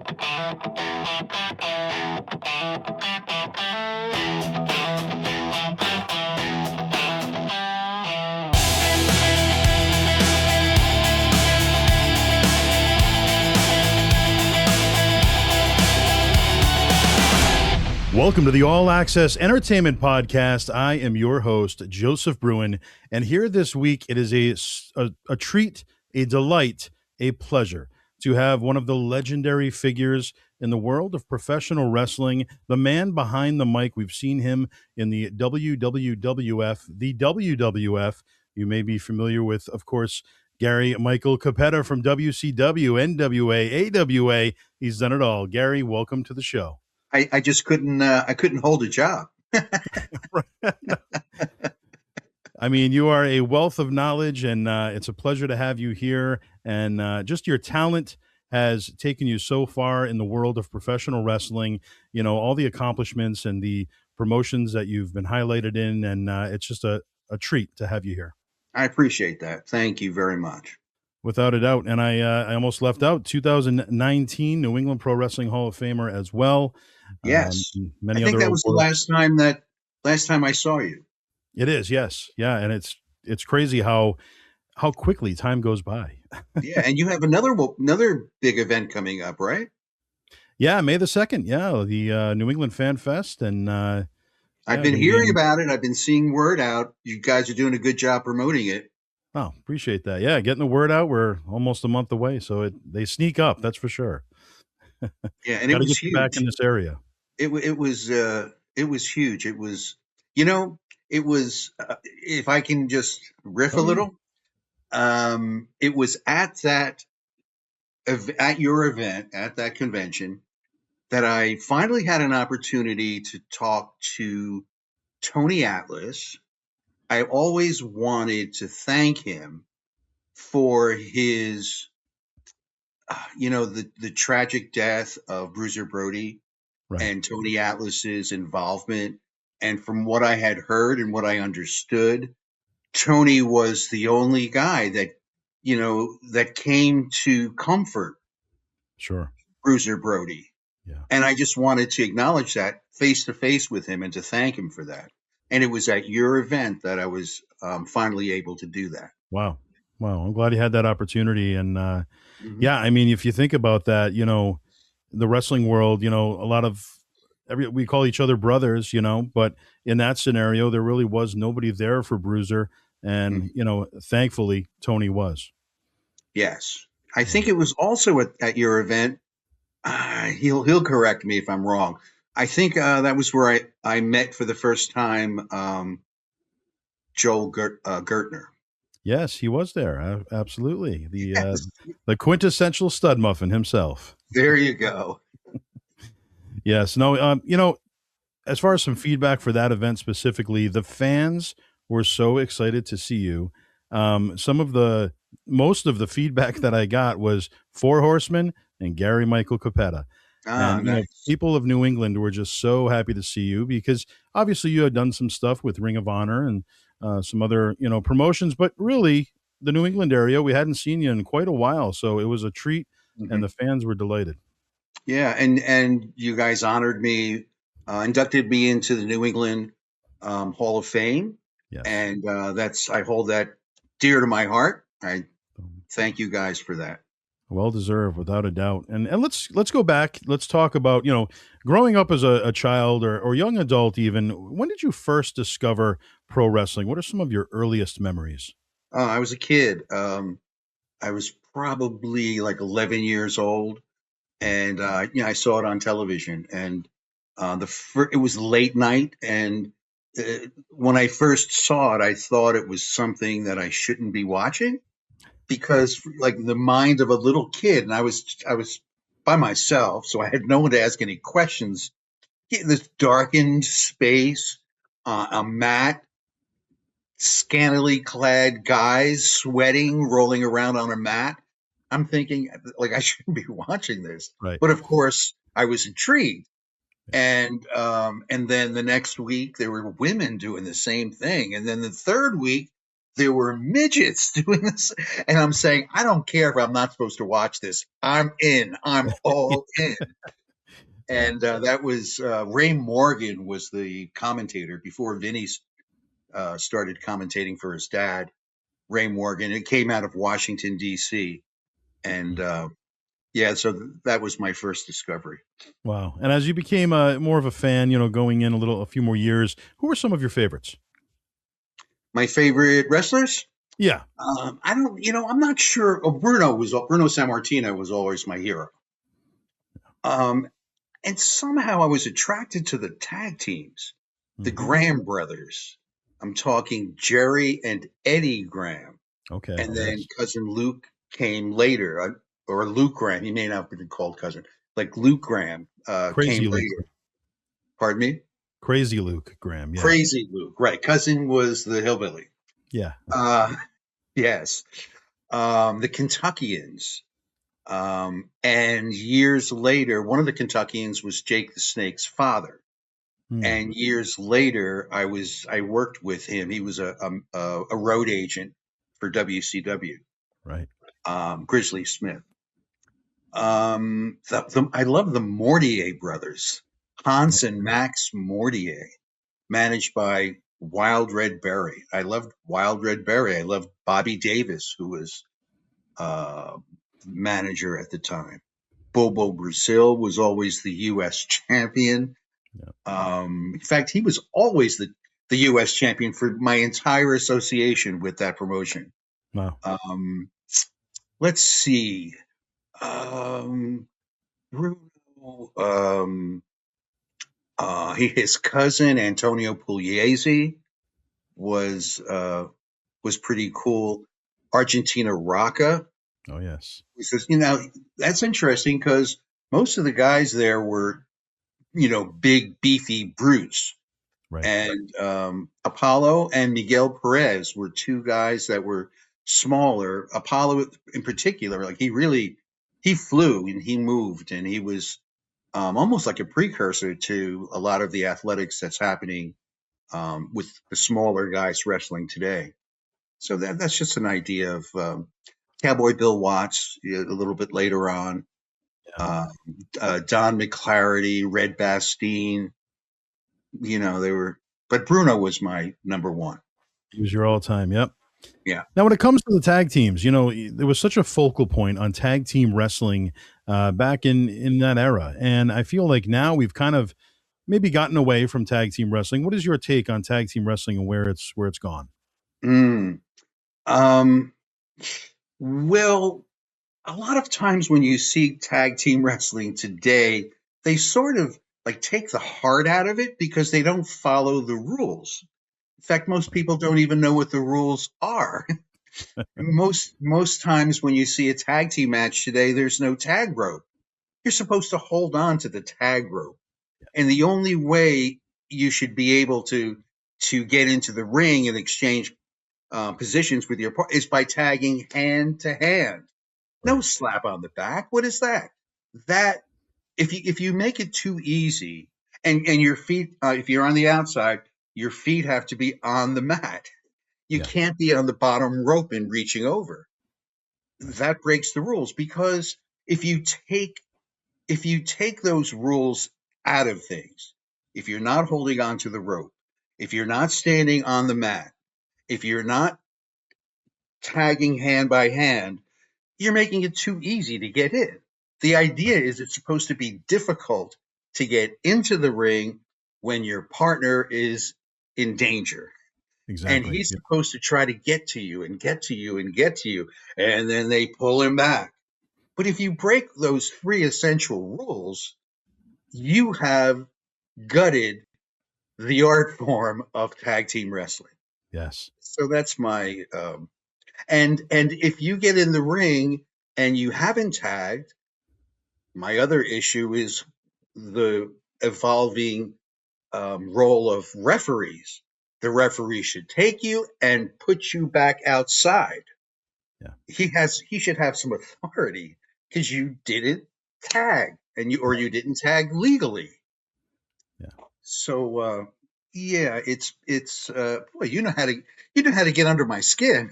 Welcome to the All Access Entertainment Podcast. I am your host, Joseph Bruen, and here this week it is a treat, a delight, a pleasure to have one of the legendary figures in the world of professional wrestling, the man behind the mic. We've seen him in the WWF, the WWF. You may be familiar with, of course, Gary Michael Cappetta from WCW, NWA, AWA. He's done it all. Gary, welcome to the show. I just couldn't hold a job. I mean, you are a wealth of knowledge, and it's a pleasure to have you here. And just your talent has taken you so far in the world of professional wrestling. You know, all the accomplishments and the promotions that you've been highlighted in, and it's just a treat to have you here. I appreciate that. Thank you very much. Without a doubt. And I almost left out 2019 New England Pro Wrestling Hall of Famer as well. Yes. Many I think other that was the last time I saw you. It is, yes. Yeah, and it's crazy how quickly time goes by. Yeah, and you have another big event coming up, right? Yeah, May the 2nd. Yeah, the New England Fan Fest, and I've been hearing about it. I've been seeing word out. You guys are doing a good job promoting it. Oh, appreciate that. Yeah, getting the word out. We're almost a month away, so they sneak up. That's for sure. Yeah, and it was huge. Back in this area. It was huge. It was, it was. If I can just riff a little, it was at your event, at that convention, that I finally had an opportunity to talk to Tony Atlas. I always wanted to thank him for his, the tragic death of Bruiser Brody, right, and Tony Atlas's involvement. And from what I had heard and what I understood, Tony was the only guy that came to comfort Bruiser Brody. Yeah. And I just wanted to acknowledge that face to face with him and to thank him for that. And it was at your event that I was finally able to do that. Wow. I'm glad you had that opportunity. And yeah, I mean, if you think about that, the wrestling world, a lot of we call each other brothers, but in that scenario, there really was nobody there for Bruiser. And, thankfully, Tony was. Yes. I think it was also at your event. He'll correct me if I'm wrong. I think that was where I met for the first time Joel Gertner. Yes, he was there. Absolutely. The quintessential stud muffin himself. There you go. Yes. No, as far as some feedback for that event specifically, the fans were so excited to see you. Most of the feedback that I got was Four Horsemen and Gary Michael Cappetta. And nice. People of New England were just so happy to see you because obviously you had done some stuff with Ring of Honor and some other, promotions, but really the New England area, we hadn't seen you in quite a while. So it was a treat and the fans were delighted. Yeah. And you guys honored me, inducted me into the New England Hall of Fame. Yes. And I hold that dear to my heart. I thank you guys for that. Well deserved, without a doubt. And let's go back. Let's talk about, growing up as a child or young adult even. When did you first discover pro wrestling? What are some of your earliest memories? I was a kid. I was probably like 11 years old. And, I saw it on television. And it was late night. And when I first saw it, I thought it was something that I shouldn't be watching. Because like the mind of a little kid, and I was by myself, so I had no one to ask any questions. In this darkened space, a mat, scantily clad guys sweating, rolling around on a mat. I'm thinking like I shouldn't be watching this, right. But of course I was intrigued. And then the next week there were women doing the same thing, and then the third week there were midgets doing this. And I'm saying, I don't care if I'm not supposed to watch this. I'm in. I'm all in. Yeah. And that was Ray Morgan was the commentator before Vinny started commentating for his dad, Ray Morgan. It came out of Washington, D.C. And yeah, so that was my first discovery. Wow. And as you became more of a fan, going in a few more years, who were some of your favorites? My favorite wrestlers? Yeah. I don't, I'm not sure. Oh, Bruno Sammartino was always my hero. Um, and somehow I was attracted to the tag teams, the Hmm. Graham brothers. I'm talking Jerry and Eddie Graham, Okay. and then Yes. cousin Luke came later, or Luke Graham. He may not have been called cousin, like Luke Graham came Crazy Luke. later. Pardon me, Crazy Luke Graham. Yeah. Crazy Luke. Right, cousin was the hillbilly. Yeah. Uh, yes, the Kentuckians. And years later, one of the Kentuckians was Jake the Snake's father. Hmm. And years later, I worked with him. He was a road agent for WCW, Right. Grizzly Smith. I love the Mortier brothers, Hans and Max Mortier, managed by Wild Red Berry. I loved Wild Red Berry. I loved Bobby Davis, who was uh, manager at the time. Bobo Brazil was always the U.S. champion. Yeah. In fact, he was always the U.S. champion for my entire association with that promotion. Wow. Um, let's see. Bruno, his cousin Antonio Pugliese was uh, was pretty cool. Argentina Rocca. Oh, yes. He says, that's interesting because most of the guys there were, big beefy brutes. Right. And Apollo and Miguel Perez were two guys that were smaller. Apollo, in particular, like he flew and he moved, and he was almost like a precursor to a lot of the athletics that's happening with the smaller guys wrestling today. So that's just an idea of Cowboy Bill Watts a little bit later on, Yeah. uh, Don McClarity, Red Bastine. They were, but Bruno was my number one. He was your all time. Yep. Yeah. Now, when it comes to the tag teams, there was such a focal point on tag team wrestling back in that era, and I feel like now we've kind of maybe gotten away from tag team wrestling. What is your take on tag team wrestling and where it's gone? Mm. Um, well, a lot of times when you see tag team wrestling today, they sort of like take the heart out of it because they don't follow the rules. In fact, most people don't even know what the rules are. Most times when you see a tag team match today, there's no tag rope. You're supposed to hold on to the tag rope. And the only way you should be able to get into the ring and exchange positions with your partner is by tagging hand to hand. No Right. slap on the back. What is that? That if you make it too easy, and your feet, if you're on the outside, your feet have to be on the mat. You Yeah. can't be on the bottom rope and reaching over. Right. That breaks the rules because if you take if you take those rules out of things, if you're not holding on to the rope, if you're not standing on the mat, if you're not tagging hand by hand, you're making it too easy to get in. The idea is it's supposed to be difficult to get into the ring when your partner is in danger. And Exactly. he's Yep. supposed to try to get to you and get to you and get to you. And then they pull him back. But if you break those three essential rules, you have gutted the art form of tag team wrestling. Yes. So that's my and if you get in the ring and you haven't tagged, my other issue is the evolving role of referees. The referee should take you and put you back outside. Yeah. He should have some authority because you didn't tag and you Right. didn't tag legally. Yeah. So Yeah, it's boy, you know how to get under my skin.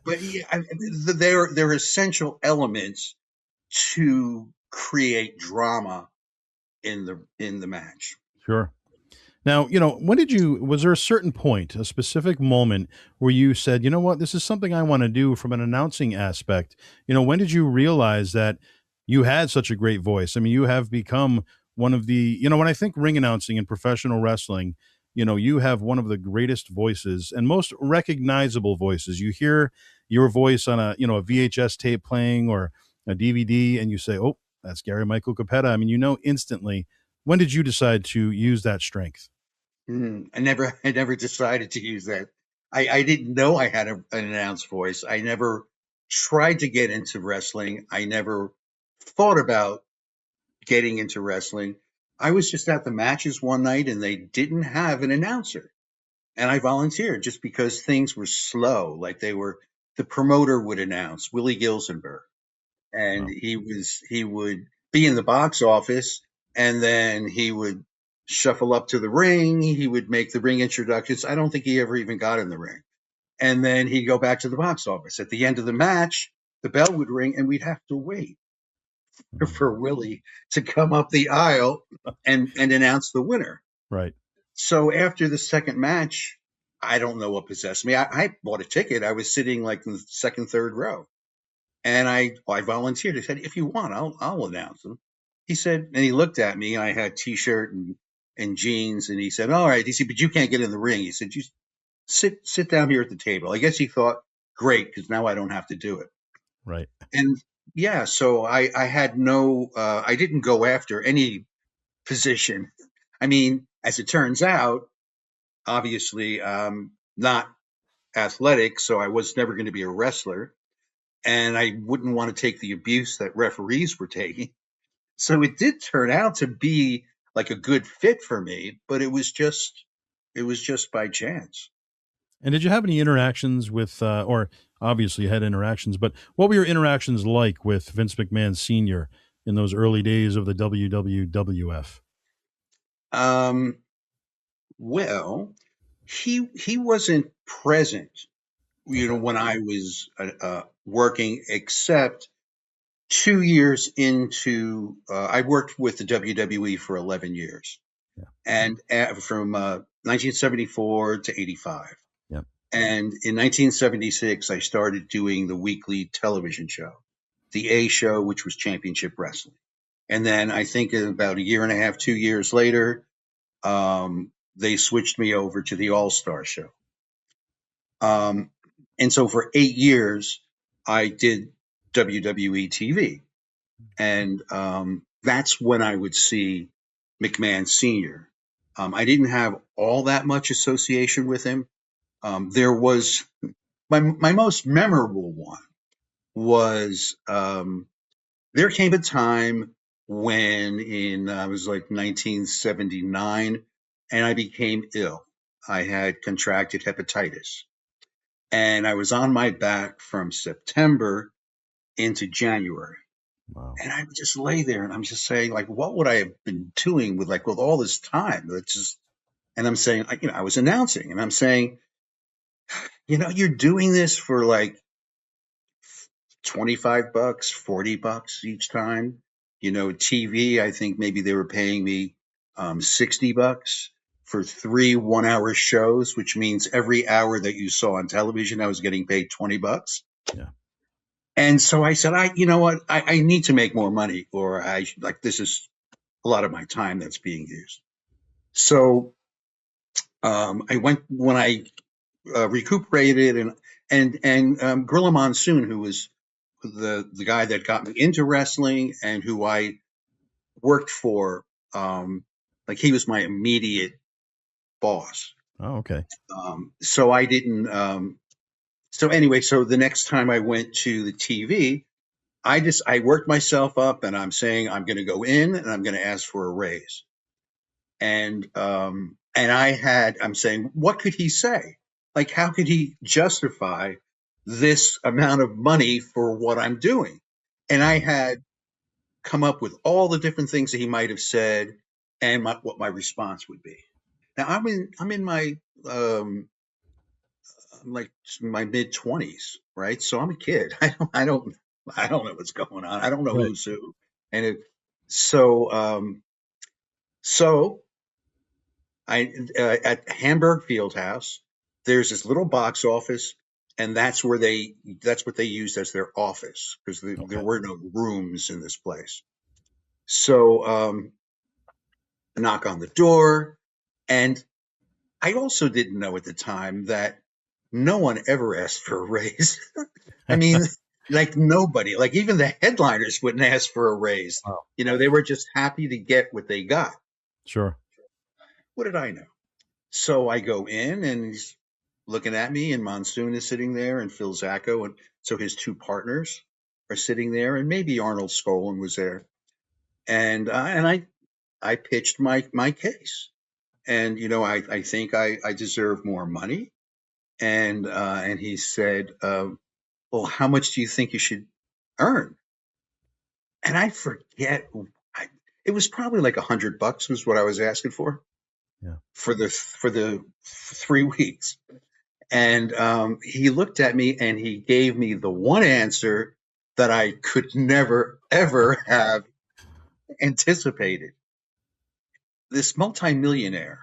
But yeah, there are essential elements to create drama in the match. Sure. Now, when was there a certain point, a specific moment where you said, you know what, this is something I want to do from an announcing aspect? When did you realize that you had such a great voice? I mean, you have become one of when I think ring announcing in professional wrestling, you have one of the greatest voices and most recognizable voices. You hear your voice on a VHS tape playing or a DVD and you say, oh, that's Gary Michael Cappetta. I mean, instantly. When did you decide to use that strength? I never decided to use that. I didn't know I had an announced voice. I never tried to get into wrestling. I never thought about getting into wrestling. I was just at the matches one night and they didn't have an announcer. And I volunteered just because things were slow. Like the promoter would announce Willie Gilzenberg, and Wow. he would be in the box office, and then he would shuffle up to the ring. He would make the ring introductions. I don't think he ever even got in the ring. And then he'd go back to the box office. At the end of the match, the bell would ring, and we'd have to wait Mm. for Willie to come up the aisle and announce the winner. Right. So after the second match, I don't know what possessed me. I bought a ticket. I was sitting like in the second, third row, and I volunteered. I said, "If you want, I'll announce them." He said, and he looked at me. I had t-shirt and jeans, and he said, "All right." He said, "But you can't get in the ring." He said, "You sit down here at the table." I guess he thought, "Great, because now I don't have to do it." Right. And yeah, so I had no, I didn't go after any position. I mean, as it turns out, obviously, not athletic, so I was never going to be a wrestler, and I wouldn't want to take the abuse that referees were taking. So it did turn out to be like a good fit for me, but it was just by chance. And did you have any interactions with, or obviously you had interactions, but what were your interactions like with Vince McMahon Sr. in those early days of the WWF? Um, well, he wasn't present, Okay. when I was working, except 2 years into, I worked with the WWE for 11 years, Yeah. and from 1974 to 85. Yeah. And in 1976, I started doing the weekly television show, the A Show, which was Championship Wrestling. And then I think about a year and a half, 2 years later, they switched me over to the All Star Show. Um, and so for 8 years, I did WWE TV. And that's when I would see McMahon Sr. I didn't have all that much association with him. There was my most memorable one was, there came a time when in I was like 1979, and I became ill. I had contracted hepatitis, and I was on my back from September into January. Wow. And I would just lay there and I'm just saying, like, what would I have been doing with all this time? It's just, and I'm saying, I was announcing and I'm saying, you're doing this for like $25, $40 each time. TV, I think maybe they were paying me $60 for 3 1-hour shows, which means every hour that you saw on television, I was getting paid $20. Yeah. And so I said, you know what? I need to make more money, or this is a lot of my time that's being used. So I went when I recuperated, and Gorilla Monsoon, who was the guy that got me into wrestling and who I worked for, like he was my immediate boss. Oh, okay. So I didn't. So anyway, so the next time I went to the TV, I worked myself up, and I'm saying I'm going to go in and I'm going to ask for a raise. And I'm saying, what could he say? Like, how could he justify this amount of money for what I'm doing? And I had come up with all the different things that he might have said. and what my response would be. Now I'm in my um, I'm like my mid 20s, right? So I'm a kid. I don't know what's going on. I don't know Right. who's who, and so so I at Hamburg Fieldhouse, there's this little box office, and that's what they used as their office because there Okay. were no rooms in this place. So I knock on the door, and I also didn't know at the time that no one ever asked for a raise. I mean, like nobody, like even the headliners wouldn't ask for a raise. Wow. They were just happy to get what they got. Sure. What did I know? So I go in and he's looking at me, and Monsoon is sitting there, and Phil Zacco, and so his two partners are sitting there, and maybe Arnold Skolin was there, and I pitched my case, and I think I deserve more money, and he said, well, how much do you think you should earn? And I forget, I, it was probably like $100 was what I was asking Yeah. for the 3 weeks. And he looked at me and he gave me the one answer that I could never, ever have anticipated. This multimillionaire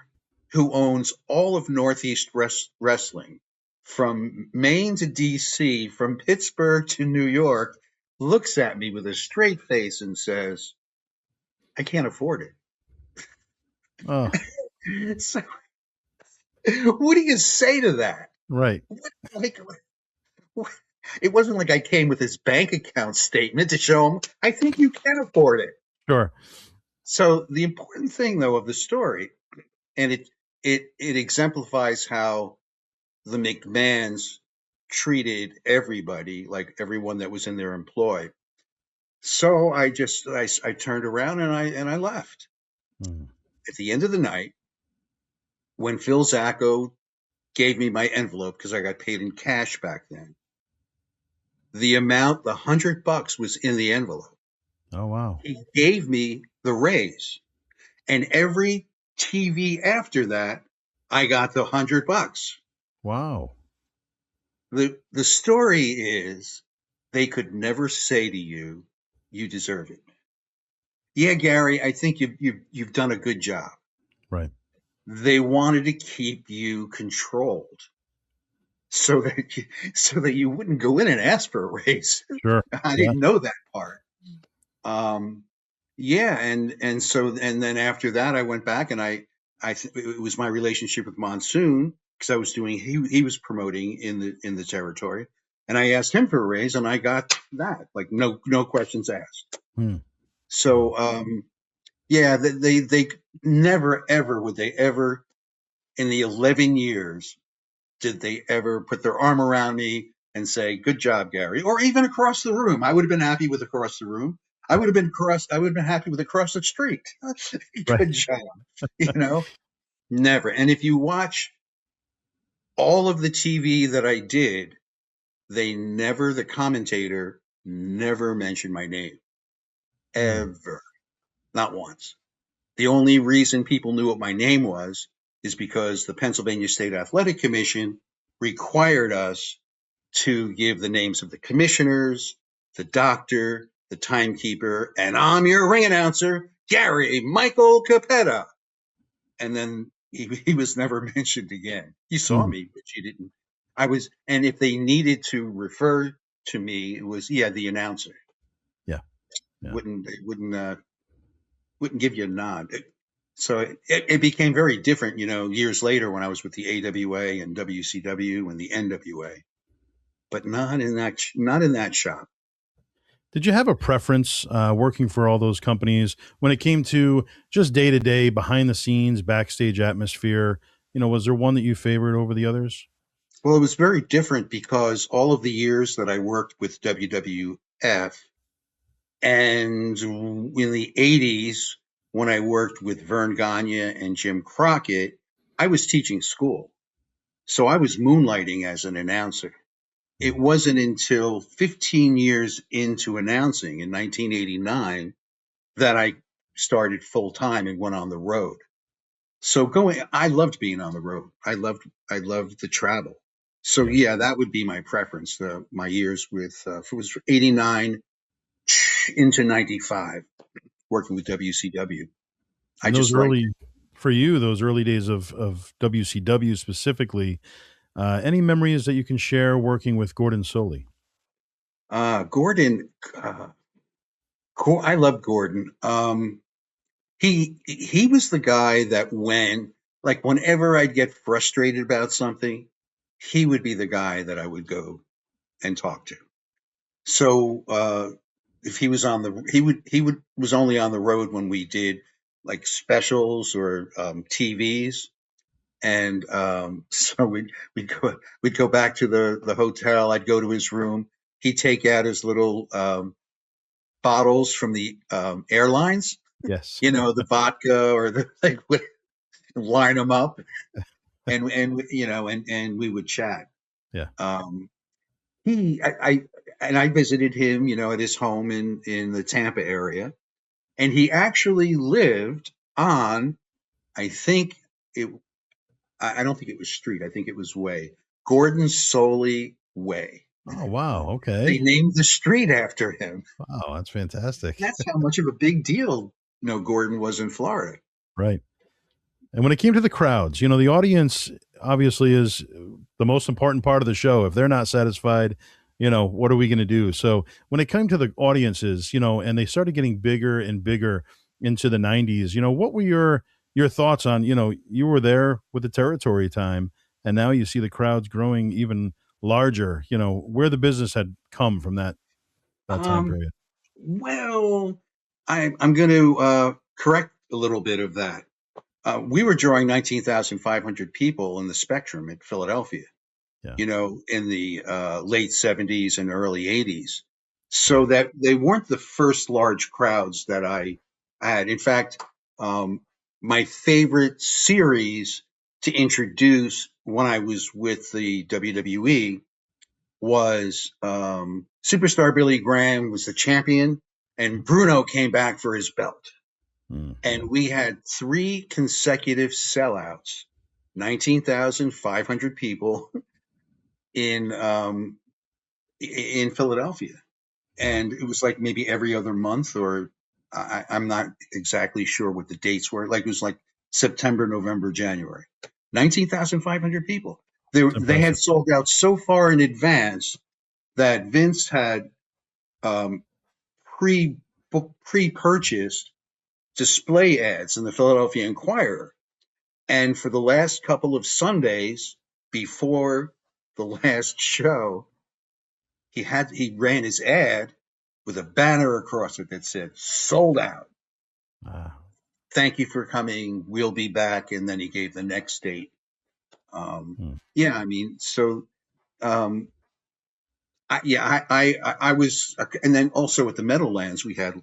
who owns all of Northeast Wrestling, from Maine to DC, from Pittsburgh to New York, looks at me with a straight face and says, I can't afford Oh, it. So, what do you say to that? right. What, like, it wasn't like I came with his bank account statement to show him, I think you can afford it. Sure. So the important thing, though, of the story, and it exemplifies how the McMahons treated everybody, like everyone that was in their employ. So I turned around and I left. Mm. At the end of the night, when Phil Zacco gave me my envelope because I got paid in cash back then, the $100 was in the envelope. Oh, wow. He gave me the raise, and every TV after that, I got the $100. Wow. The story is they could never say to you, you deserve it. Yeah, Gary, I think you've done a good job. Right. They wanted to keep you controlled so that you wouldn't go in and ask for a raise. Sure. I Yeah. didn't know that part. Um, yeah, and then after that, I went back and it was my relationship with Monsoon because he was promoting in the territory, and I asked him for a raise, and I got that, like no questions asked. Hmm. Wow. So yeah, they never ever would they ever in the 11 years did they ever put their arm around me and say, "Good job, Gary," or even across the room. I would have been happy with across the room. I would have been happy with across the street. Right. Good job. You know, never. And if you watch all of the TV that I did, the commentator never mentioned my name Hmm. ever, not once. The only reason people knew what my name was is because the Pennsylvania State Athletic Commission required us to give the names of the commissioners, the doctor, the timekeeper, and I'm your ring announcer, Gary Michael Cappetta. And then he was never mentioned again. You saw Hmm. me, but you didn't. And if they needed to refer to me, it was, yeah, the announcer. Yeah. Yeah. Wouldn't give you a nod. So it became very different, years later when I was with the AWA and WCW and the NWA, but not in that shop. Did you have a preference working for all those companies when it came to just day to day, behind the scenes, backstage atmosphere? Was there one that you favored over the others? Well, it was very different because all of the years that I worked with WWF and in the 80s when I worked with Vern Gagne and Jim Crockett, I was teaching school. So I was moonlighting as an announcer. It wasn't until 15 years into announcing in 1989 that I started full time and went on the road. So I loved being on the road. I loved the travel. So Yeah. yeah, that would be my preference. My years with it was 89 into 95 working with WCW. I And those just liked early, for you, those early days of WCW specifically, any memories that you can share working with Gordon Soley? Gordon. I love Gordon. He was the guy that whenever I'd get frustrated about something, he would be the guy that I would go and talk to. So if he was on the he would was only on the road when we did like specials or TVs, and so we'd go back to the hotel. I'd go to his room. He'd take out his little bottles from the airlines, Yes. the vodka or the like, line them up, and we would chat. Yeah. Um, I visited him, at his home in the Tampa area, and he actually lived on, I think it, I don't think it was street, I think it was way, Gordon Soley Way. Oh, wow. They Okay. named the street after him. Wow, that's fantastic. That's how much of a big deal, Gordon was in Florida. Right. And when it came to the crowds, the audience obviously is the most important part of the show. If they're not satisfied, what are we going to do? So when it came to the audiences, and they started getting bigger and bigger into the 90s, what were your thoughts on, you were there with the territory time and now you see the crowds growing even larger, where the business had come from that time Um, period. well, I'm going to correct a little bit of that. We were drawing 19,500 people in the Spectrum at Philadelphia, Yeah. in the late 70s and early 80s. So Right. that they weren't the first large crowds that I had. In fact, um, my favorite series to introduce when I was with the WWE was Superstar Billy Graham was the champion, and Bruno came back for his belt. Yeah. And we had 3 consecutive sellouts, 19,500 people in in Philadelphia, Wow. and it was like maybe every other month, or I'm not exactly sure what the dates were. Like it was like September, November, January. 19,500 people. It's They had impressive. sold out so far in advance that Vince had um, pre pre-purchased display ads in the Philadelphia Inquirer. And for the last couple of Sundays before the last show, he ran his ad with a banner across it that said "sold out." Ah, Thank you for coming. We'll be back. And then he gave the next date. hmm. Yeah, I mean, so um, I was, and then also at the Meadowlands we had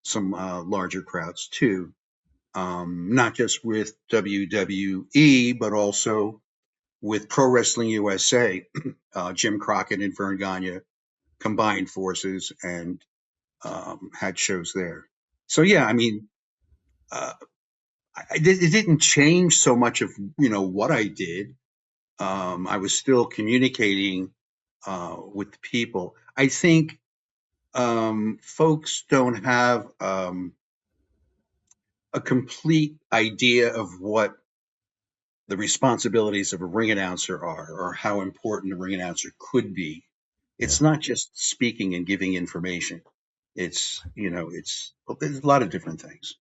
some larger crowds too. Not just with WWE, but also with Pro Wrestling USA. Jim Crockett and Vern Gagne combined forces and had shows there. So yeah, I mean, uh, it didn't change so much of what I did. I was still communicating with the people. I think folks don't have a complete idea of what the responsibilities of a ring announcer are, or how important a ring announcer could be. Yeah. It's not just speaking and giving information. Well, there's a lot of different things.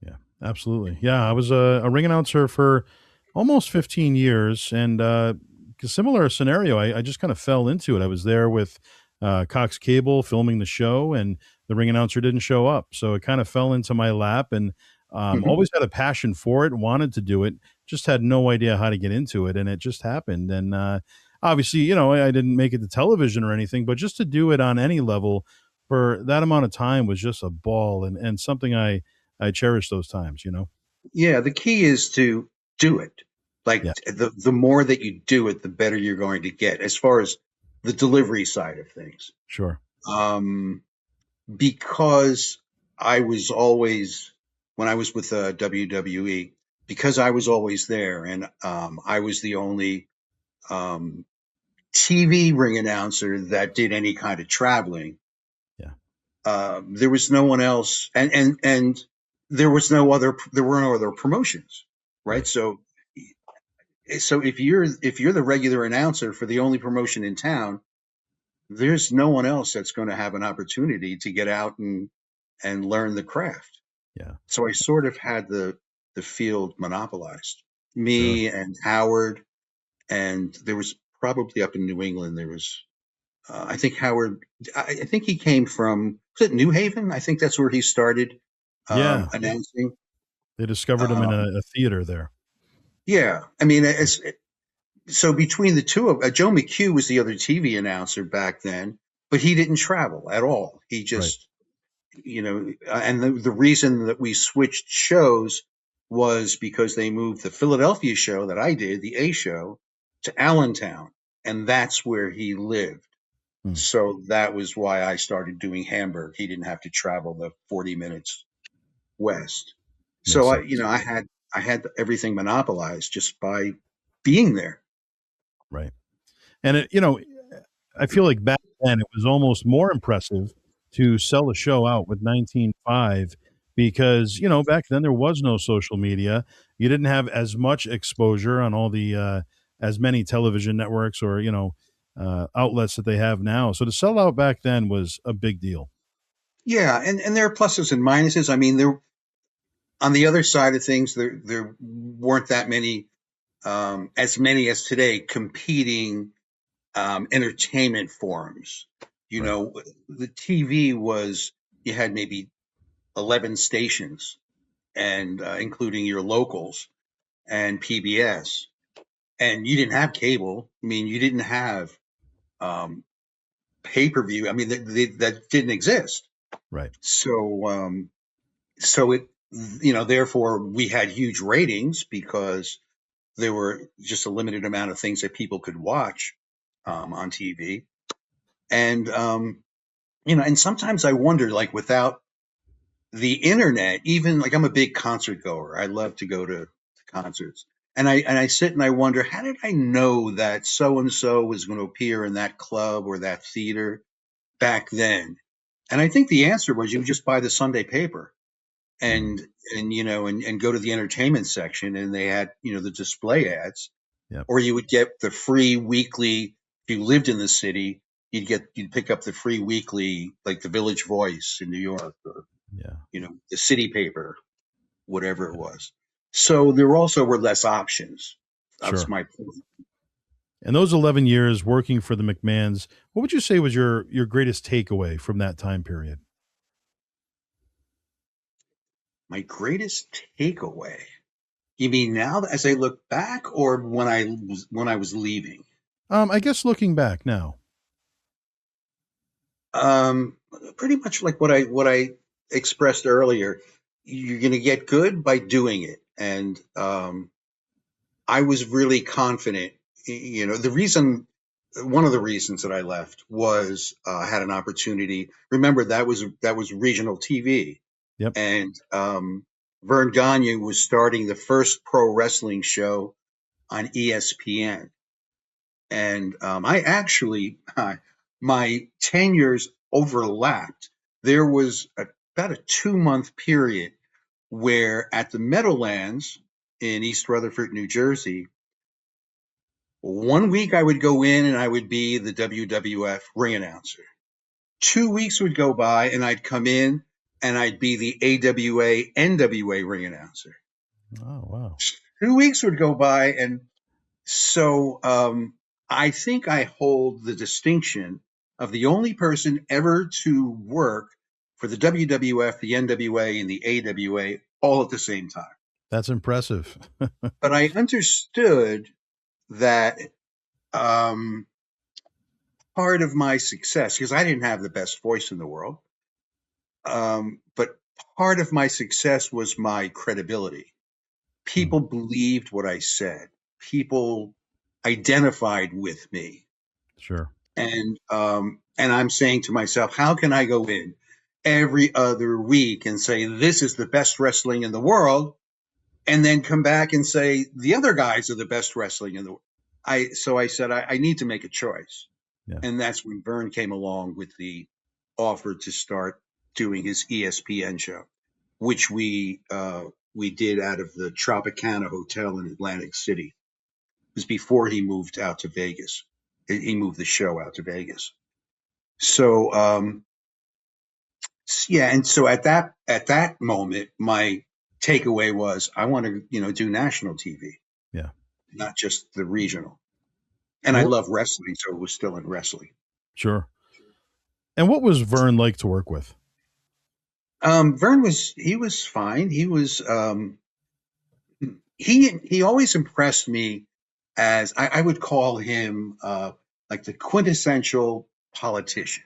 Yeah, absolutely. Yeah, I was a ring announcer for almost 15 years, and a similar scenario. I just kind of fell into it. I was there with Cox Cable filming the show, and the ring announcer didn't show up, so it kind of fell into my lap. And Hmm. always had a passion for it, wanted to do it, just had no idea how to get into it, and it just happened. And obviously, I didn't make it to television or anything, but just to do it on any level for that amount of time was just a ball, and something I cherish those times. Yeah, the key is to do it. Yeah, Like the more that you do it, the better you're going to get as far as the delivery side of things. sure. Um, because I was always when I was with WWE, because I was always there, and I was the only um, TV ring announcer that did any kind of traveling. Yeah. There was no one else, and there was no other. There were no other promotions, right? Right. So if you're the regular announcer for the only promotion in town, there's no one else that's going to have an opportunity to get out and learn the craft. Yeah. So I sort of had the field monopolized. Sure. Me and Howard, and there was probably up in New England. There was, I think Howard. I think he came from, was it New Haven? I think that's where he started Yeah. announcing. They discovered him in Um, a theater there. yeah, I mean, so between the two of Joe McHugh was the other TV announcer back then, but he didn't travel at all. He Right. just, and the reason that we switched shows was because they moved the Philadelphia show that I did, the A show, to Allentown, and that's where he lived. Hmm. So that was why I started doing Hamburg. He didn't have to travel the 40 minutes west. Makes So sense. I had everything monopolized just by being there. Right. And I feel like back then it was almost more impressive to sell a show out with 19.5 because, back then there was no social media. You didn't have as much exposure on all the as many television networks or, outlets that they have now. So to sell out back then was a big deal. Yeah, and there are pluses and minuses. I mean, there on the other side of things, there weren't that many, as many as today, competing entertainment forums. You Right. know, the TV was, you had maybe 11 stations, and including your locals and PBS, and you didn't have cable. I mean, you didn't have um, pay per view. I mean, that didn't exist. Right. So, so therefore, we had huge ratings because there were just a limited amount of things that people could watch on TV. And, and sometimes I wonder, like, without the internet, even like I'm a big concert goer, I love to go to concerts. And I sit and I wonder, how did I know that so and so was going to appear in that club or that theater back then? And I think the answer was, you would just buy the Sunday paper Mm. and and go to the entertainment section, and they had, the display ads, Yep. or you would get the free weekly. If you lived in the city, you'd pick up the free weekly, like the Village Voice in New York, or Yeah. the city paper, whatever it was. So there also were less options. That's Sure. my point. And those 11 years working for the McMahons, what would you say was your greatest takeaway from that time period? My greatest takeaway. You mean now as I look back, or when I was leaving? I guess looking back now. Um, Pretty much like what I expressed earlier. You're going to get good by doing it, and I was really confident. One of the reasons that I left was I had an opportunity. Remember, that was regional TV, Yep. and Vern Gagne was starting the first pro wrestling show on ESPN. And I actually, my tenures overlapped. There was about a 2 month period where at the Meadowlands in East Rutherford, New Jersey, one week I would go in and I would be the WWF ring announcer. 2 weeks would go by and I'd come in and I'd be the AWA NWA ring announcer. Oh, wow. 2 weeks would go by, and so I think I hold the distinction of the only person ever to work for the WWF, the NWA, and the AWA all at the same time. That's impressive. But I understood that um, part of my success, because I didn't have the best voice in the world, but part of my success was my credibility. Hmm. People believed what I said. People identified with me. Sure. And I'm saying to myself, how can I go in? every other week and say, this is the best wrestling in the world, and then come back and say, the other guys are the best wrestling in the world. So I said, I need to make a choice. Yeah. And that's when Vern came along with the offer to start doing his ESPN show, which we did out of the Tropicana Hotel in Atlantic City. It was before he moved out to Vegas. He moved the show out to Vegas. So yeah, and so at that moment, my takeaway was I want to do national TV, Yeah. not just the regional. And I What? love wrestling, so it was still in wrestling. Sure. And what was Vern like to work with? Vern was fine. He always impressed me as I would call him like the quintessential politician.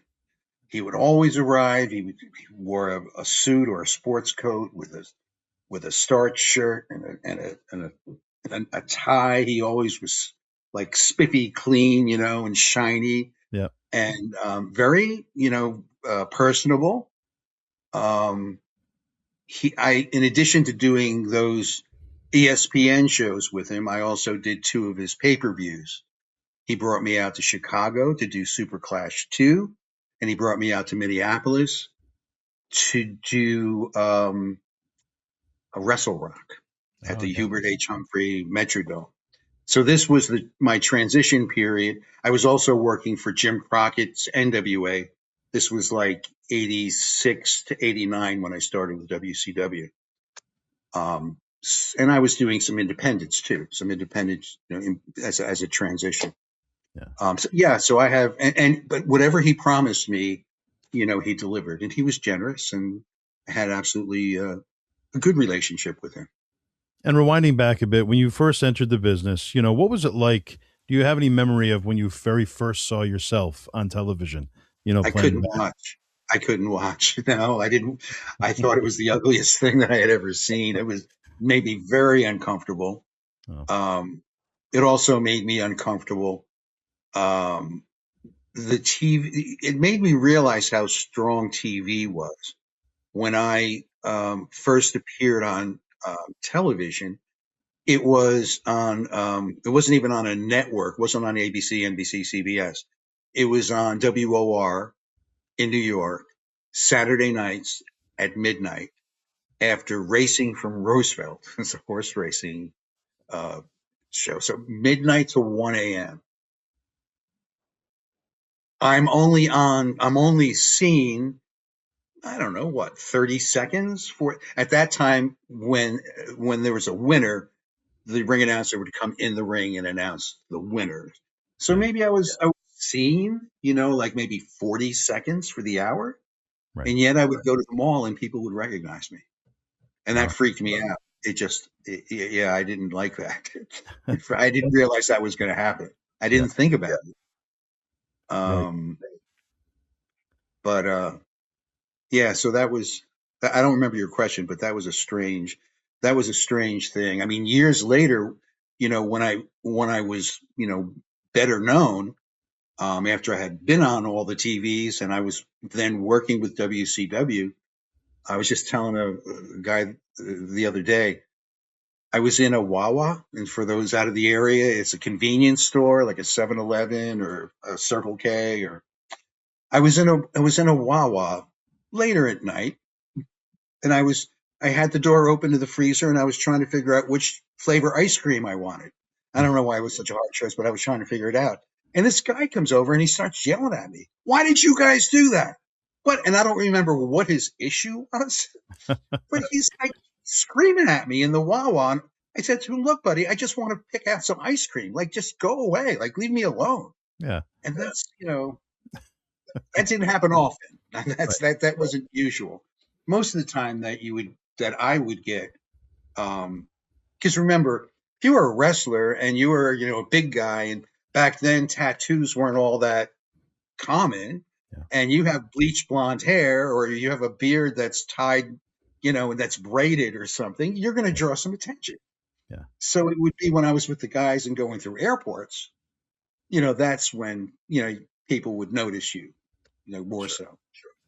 He would always arrive. He wore a suit or a sports coat with a starched shirt and a tie. He always was like spiffy clean, and shiny, Yeah. and very, personable. Um, in addition to doing those ESPN shows with him, I also did two of his pay-per-views. He brought me out to Chicago to do Super Clash 2, and he brought me out to Minneapolis to do a Wrestle Rock at Oh, the yeah. Hubert H. Humphrey Metrodome. So this was my transition period. I was also working for Jim Crockett's NWA. This was like 86 to 89 when I started with WCW. Um, and I was doing some independents too, as a transition. Yeah. So I have, but whatever he promised me, he delivered, and he was generous, and I had absolutely a good relationship with him. And rewinding back a bit, when you first entered the business, what was it like? Do you have any memory of when you very first saw yourself on television, I playing couldn't back? watch. I couldn't watch. No, I didn't. I thought it was the ugliest thing that I had ever seen. It was made me very uncomfortable. Oh, Um, it also made me uncomfortable. Um, the TV, it made me realize how strong TV was. When I first appeared on television, it was on, it wasn't even on a network, it wasn't on ABC, NBC, CBS. It was on WOR in New York, Saturday nights at midnight after Racing from Roosevelt. It's a horse racing uh, show. So midnight to 1 a.m. I'm only seeing, I don't know what, 30 seconds for at that time when there was a winner, the ring announcer would come in the ring and announce the winner. So yeah. maybe I was seeing, like maybe 40 seconds for the hour. Right. And yet I would go to the mall and people would recognize me. And that Wow. freaked me out. Yeah, I didn't like that. I didn't realize that was going to happen. I Yeah. didn't think about it. Right. Um, but yeah, so I don't remember your question, but that was a strange thing. I mean, years later, when I was, better known, after I had been on all the TVs and I was then working with WCW, I was just telling a guy the other day, I was in a Wawa, and for those out of the area, it's a convenience store like a 7-Eleven or a Circle K. Or I was in a Wawa later at night, and I had the door open to the freezer, and I was trying to figure out which flavor ice cream I wanted. I don't know why it was such a hard choice, but I was trying to figure it out. And this guy comes over and he starts yelling at me. Why did you guys do that? What? And I don't remember what his issue was, but he's like screaming at me in the Wawa. And I said to him, "Look, buddy, I just want to pick out some ice cream. Like, just go away. Like, leave me alone." Yeah. And that didn't happen often. Right. That wasn't usual. Most of the time that I would get, because remember, if you were a wrestler and you were, a big guy, and back then tattoos weren't all that common, Yeah. and you have bleached blonde hair or you have a beard that's tied, and that's braided or something, you're going to draw some attention. Yeah. So it would be when I was with the guys and going through airports, that's when, people would notice you, more so.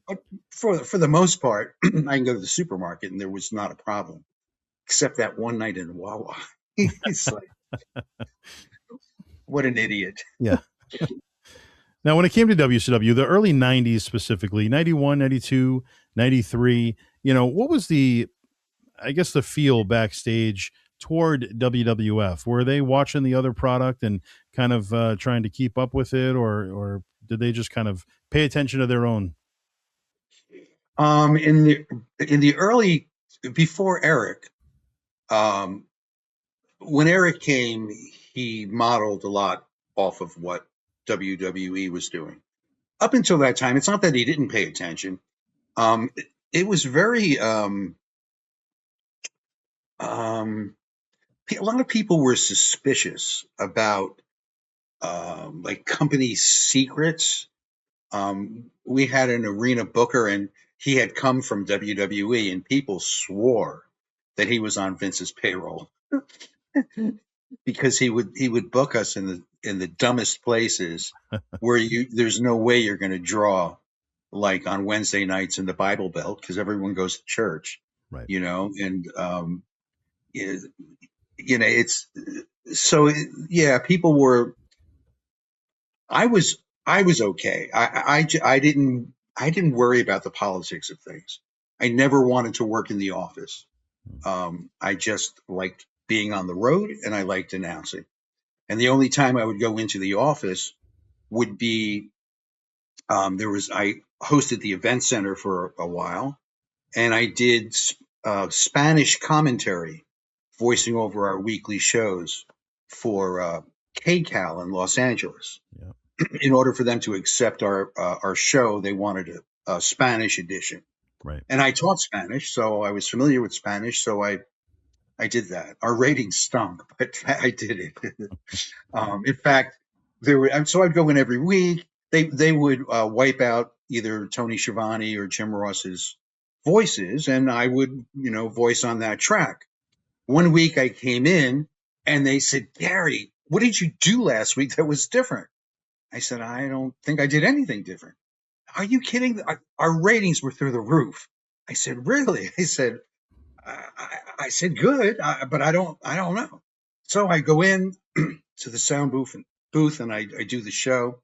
But for the most part, I can go to the supermarket and there was not a problem, except that one night in Wawa. It's like, what an idiot. Yeah. Now, when it came to WCW, the early 90s specifically, 91, 92, 93, what was I guess, the feel backstage toward WWF? Were they watching the other product and kind of trying to keep up with it, or did they just kind of pay attention to their own? In the early, before Eric, um, when Eric came, he modeled a lot off of what WWE was doing. Up until that time, it's not that he didn't pay attention. It was very a lot of people were suspicious about like company secrets. We had an arena booker, and he had come from WWE, and people swore that he was on Vince's payroll because he would book us in the dumbest places where there's no way you're going to draw, like on Wednesday nights in the Bible Belt because everyone goes to church, Right. and it, it's so yeah, people were. I was I was okay. I didn't worry about the politics of things. I never wanted to work in the office. I just liked being on the road and I liked announcing. And the only time I would go into the office would be I hosted the event center for a while, and I did Spanish commentary, voicing over our weekly shows for KCAL in Los Angeles. Yeah. In order for them to accept our show, they wanted a Spanish edition, Right. and I taught Spanish, so I was familiar with Spanish. So I did that. Our ratings stunk, but I did it. In fact, so I'd go in every week. They would wipe out either Tony Schiavone or Jim Ross's voices, and I would voice on that track. One week I came in and they said, "Gary, what did you do last week that was different?" I said, "I don't think I did anything different." "Are you kidding? Our ratings were through the roof." I said, "Really?" I said, I said, "Good, but I don't know." So I go in to the sound booth and I do the show.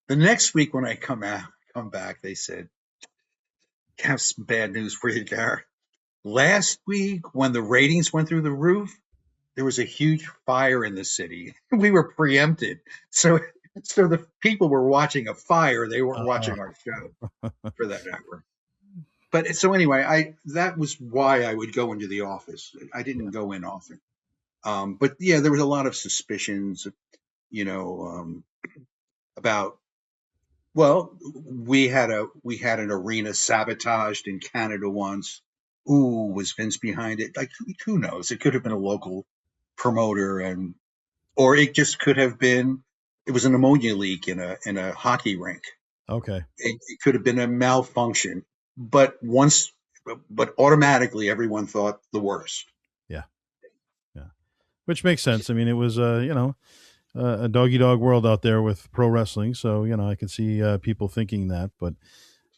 The next week when I come back, they said, "Have some bad news for you, Garrett. Last week when the ratings went through the roof, there was a huge fire in the city. We were preempted. So the people were watching a fire. They weren't Uh, watching our show for that hour." But so anyway, that was why I would go into the office. I yeah. didn't go in often. But yeah, there was a lot of suspicions, you know, about. Well, we had an arena sabotaged in Canada once. Ooh, was Vince behind it? Like, who knows? It could have been a local promoter, or it just could have been. It was an ammonia leak in a hockey rink. Okay. It could have been a malfunction, but automatically everyone thought the worst. Yeah. Yeah. Which makes sense. I mean, it was a doggy dog world out there with pro wrestling, so I can see people thinking that. But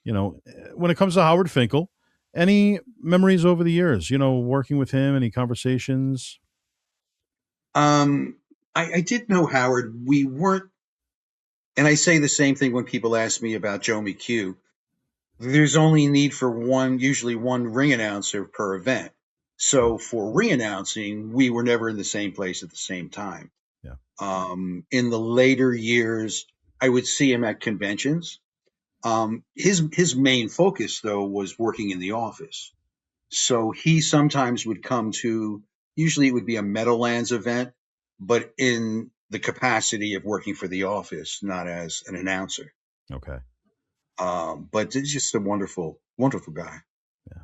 when it comes to Howard Finkel, any memories over the years? Working with him, any conversations? Um, I did know Howard. We weren't, and I say the same thing when people ask me about Joe McHugh. There's only need for usually one ring announcer per event. Right. So for ring announcing, we were never in the same place at the same time. Yeah. In the later years, I would see him at conventions. His main focus though was working in the office. So he sometimes would come to, usually it would be a Meadowlands event, but in the capacity of working for the office, not as an announcer. Okay. But it's just a wonderful, wonderful guy. Yeah.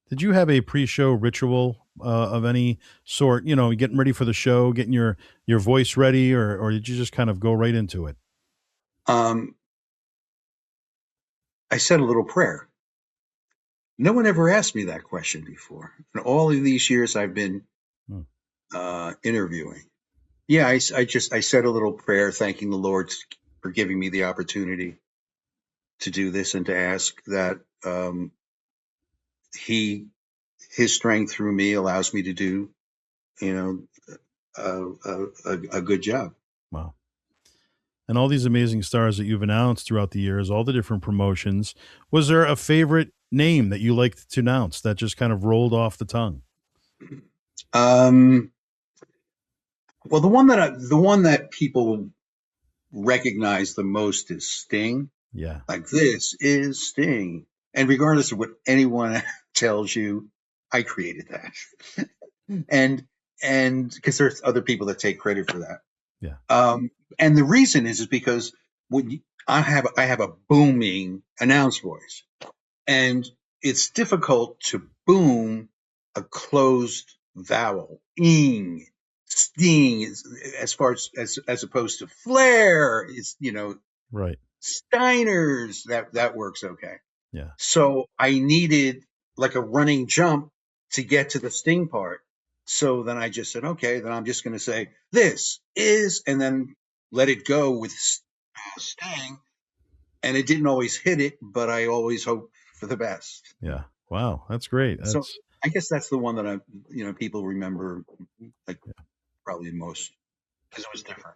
Did you have a pre-show ritual of any sort? Getting ready for the show, getting your voice ready, or did you just kind of go right into it? Um, I said a little prayer. No one ever asked me that question before. In all of these years I've been Hmm. interviewing. Yeah, I said a little prayer, thanking the Lord for giving me the opportunity. to do this and to ask that he his strength through me allows me to do, you know, a good job. Wow. And all these amazing stars that you've announced throughout the years, all the different promotions. Was there a favorite name that you liked to announce that just kind of rolled off the tongue? Um, well, the one that people recognize the most is Sting. Yeah. Like, this is Sting, and regardless of what anyone tells you, I created that, and because there's other people that take credit for that. Yeah. And the reason is because I have a booming announce voice, and it's difficult to boom a closed vowel. Ing, sting is as far as opposed to flare is, Right. Steiners, that works okay. Yeah. So I needed like a running jump to get to the sting part. So then I just said, okay, then I'm just going to say this is, and then let it go with sting. And it didn't always hit it, but I always hope for the best. Yeah. Wow. That's great. So That's I guess that's the one that people remember like yeah. probably the most because it was different.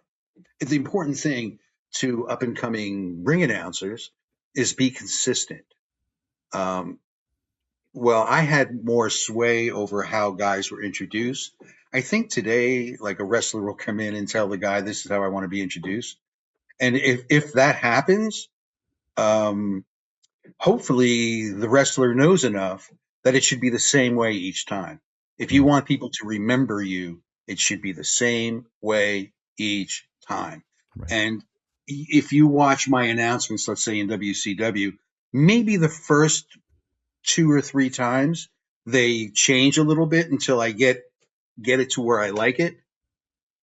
The important thing to up and coming ring announcers is be consistent. Um, well, I had more sway over how guys were introduced. I think today, like a wrestler will come in and tell the guy, "This is how I want to be introduced," and if that happens, um, hopefully the wrestler knows enough that it should be the same way each time. If you Mm, want people to remember you, it should be the same way each time. right. And if you watch my announcements, let's say in WCW, maybe the first two or three times they change a little bit until I get it to where I like it,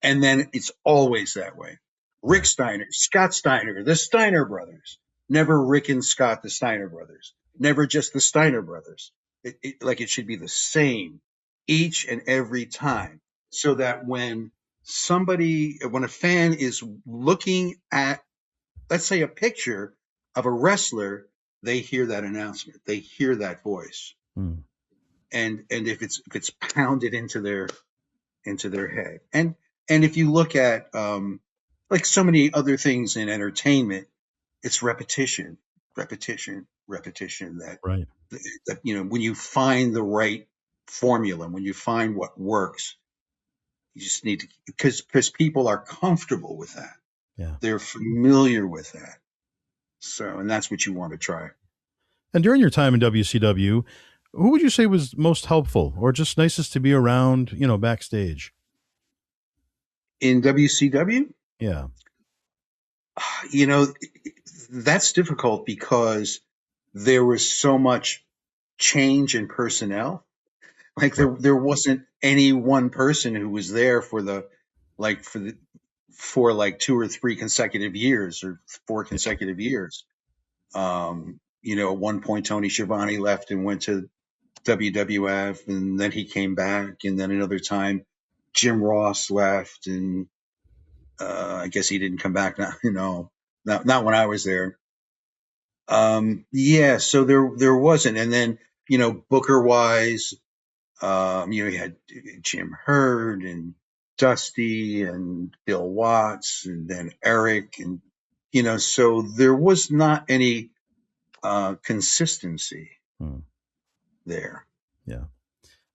and then it's always that way. Yeah. Rick Steiner, Scott Steiner, the Steiner brothers. Never Rick and Scott, the Steiner brothers. Never just the Steiner brothers. Like it should be the same each and every time, so that when a fan is looking at, let's say, a picture of a wrestler, they hear that announcement, they hear that voice, Mm, and if it's pounded into their head. And if you look at like so many other things in entertainment, it's repetition, repetition, repetition. right. That when you find the right formula, when you find what works, you just need to, because people are comfortable with that. Yeah. They're familiar with that. So, and that's what you want to try. And during your time in WCW, who would you say was most helpful or just nicest to be around, backstage? In WCW, Yeah. you know, that's difficult because there was so much change in personnel. Like Right. there wasn't any one person who was there for the like for the for like 2 or 3 consecutive years or 4 consecutive years. At one point Tony Schiavone left and went to WWF, and then he came back, and then another time Jim Ross left, and I guess he didn't come back. Now, not when I was there. Yeah, so there wasn't, and then Booker wise, you had Jim Hurd and Dusty and Bill Watts and then Eric, and so there was not any consistency Mm, there. yeah.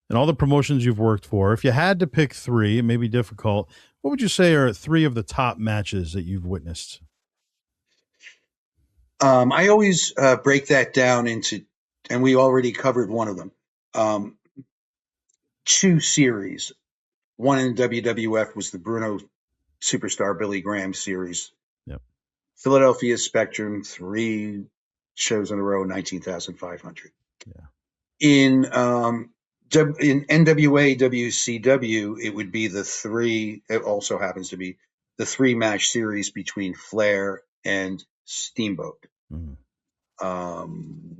And all the promotions you've worked for, if you had to pick three, it may be difficult. What would you say are three of the top matches that you've witnessed? I always break that down into, and we already covered one of them. Um, Two series. One in WWF was the Bruno Superstar Billy Graham series. Yep. Philadelphia Spectrum, 3 shows in a row, 19,500. Yeah. In NWA WCW, it would be the three. It also happens to be the 3 match series between Flair and Steamboat, Mm,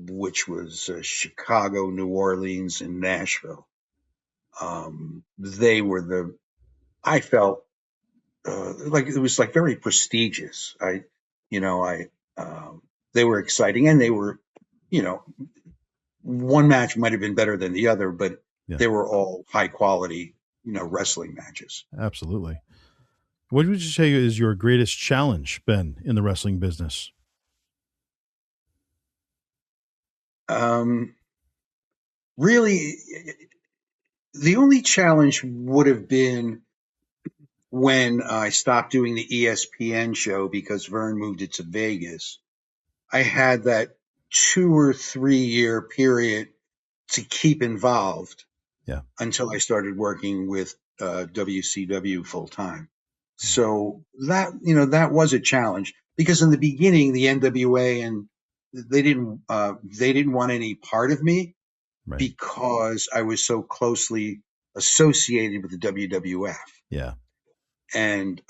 which was Chicago, New Orleans, and Nashville. They were I felt like it was like very prestigious. You know, I, they were exciting, and they were, you know, one match might have been better than the other, but Yeah, they were all high quality, wrestling matches. absolutely. What would you say is your greatest challenge been in the wrestling business? Um, Really, the only challenge would have been when I stopped doing the ESPN show because Vern moved it to Vegas. I had that 2 or 3 year period to keep involved Yeah. until I started working with WCW full time. So that was a challenge because in the beginning the NWA and they didn't want any part of me Right. because I was so closely associated with the WWF. Yeah. And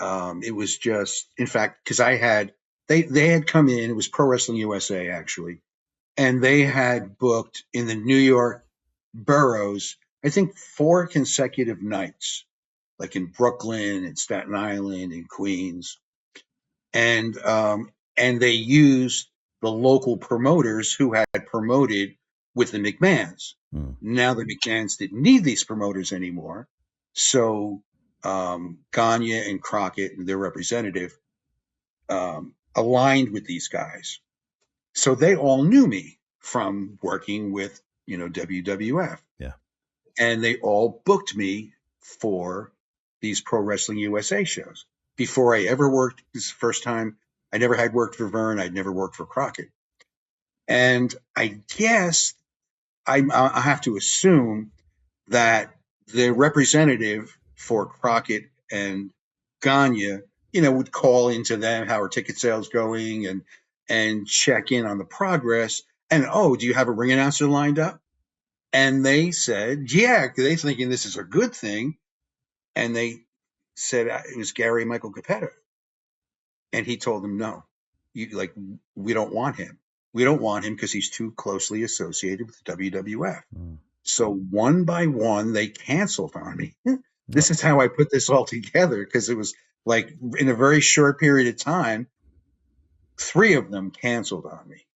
it was just, in fact, because they had come in. It was Pro Wrestling USA actually, and they had booked in the New York boroughs, I think 4 consecutive nights, like in Brooklyn and Staten Island and Queens, and they used the local promoters who had promoted with the McMahons. Mm. Now the McMahons didn't need these promoters anymore, so Gagne and Crockett and their representative aligned with these guys. So they all knew me from working with WWF, Yeah. and they all booked me for these Pro Wrestling USA shows. Before I ever worked, this is the first time I never had worked for Vern. I'd never worked for Crockett, and I guess I have to assume that the representative for Crockett and Gagne, would call into them how are ticket sales going and check in on the progress. And do you have a ring announcer lined up? And they said, yeah, they thinking this is a good thing. And they said it was Gary Michael Cappetta. And he told them, no, we don't want him. We don't want him because he's too closely associated with the WWF. Mm. So one by one, they canceled on me. Oh, This is how I put this all together because it was like in a very short period of time, 3 of them canceled on me.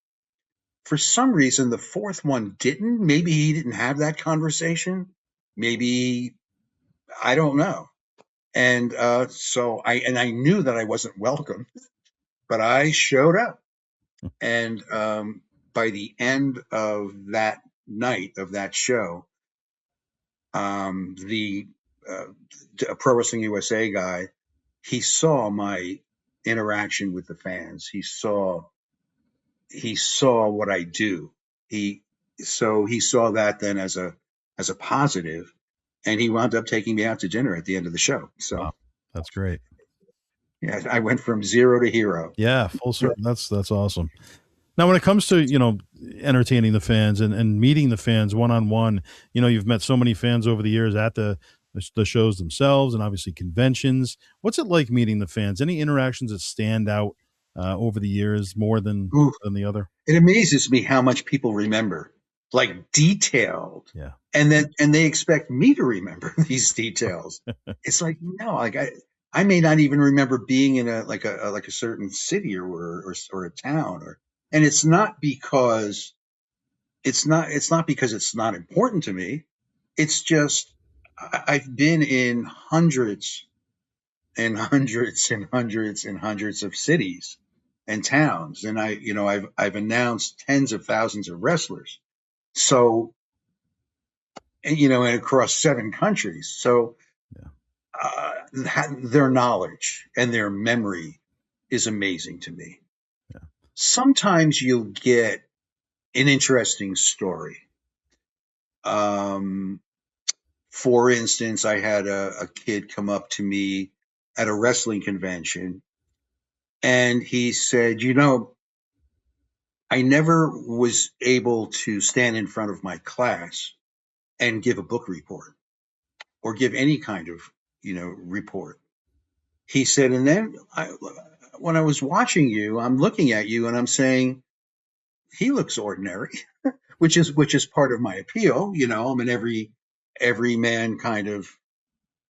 For some reason, the fourth one didn't. Maybe he didn't have that conversation. Maybe I don't know. And I knew that I wasn't welcome, but I showed up. And by the end of that night of that show, the Pro Wrestling USA guy, he saw my interaction with the fans. He saw what I do. He saw that then as a positive, and he wound up taking me out to dinner at the end of the show. So wow. That's great. yeah, I went from zero to hero. Yeah, full circle. That's awesome. Now, when it comes to entertaining the fans and meeting the fans one on one, you've met so many fans over the years at the shows themselves and obviously conventions. What's it like meeting the fans? Any interactions that stand out over the years more Ooh, than the other? it amazes me how much people remember, like detailed, Yeah, and they expect me to remember these details. It's like no, like I may not even remember being in a certain city or a town, and it's not because it's not important to me. It's just I've been in hundreds and hundreds and hundreds and hundreds of cities and towns, and I've announced tens of thousands of wrestlers. So and across 7 countries. So yeah, their knowledge and their memory is amazing to me. yeah. Sometimes you'll get an interesting story. Um, for instance, I had a kid come up to me at a wrestling convention, and he said, I never was able to stand in front of my class and give a book report or give any kind of, report. He said, and then when I was watching you, I'm looking at you and I'm saying, he looks ordinary, which is part of my appeal. I'm an every man kind of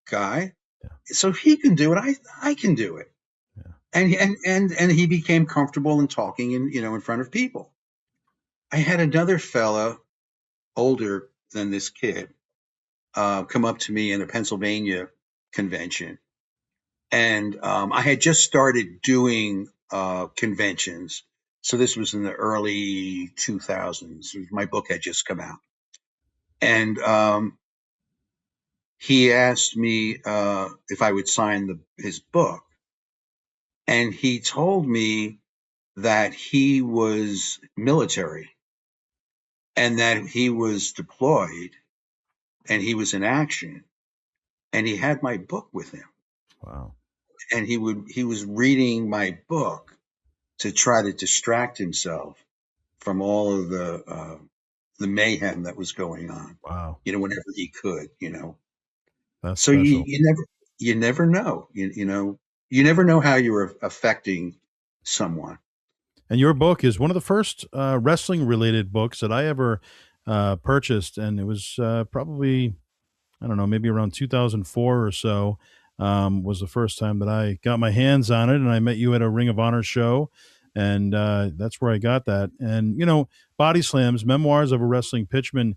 guy. Yeah. So if he can do it, I can do it. Yeah. And he became comfortable in talking in front of people. I had another fella older than this kid come up to me in a Pennsylvania convention, and I had just started doing conventions. So this was in the early 2000s. My book had just come out, and he asked me if I would sign his book, and he told me that he was military and that he was deployed and he was in action, and he had my book with him, Wow. and he was reading my book to try to distract himself from all of the mayhem that was going on, Wow. whenever he could. That's So you special. you never you never know, you never know how you're affecting someone. And your book is one of the first wrestling related books that I ever purchased. And it was probably, I don't know, maybe around 2004 or so, was the first time that I got my hands on it. And I met you at a Ring of Honor show. And that's where I got that. And, Body Slams, Memoirs of a Wrestling Pitchman,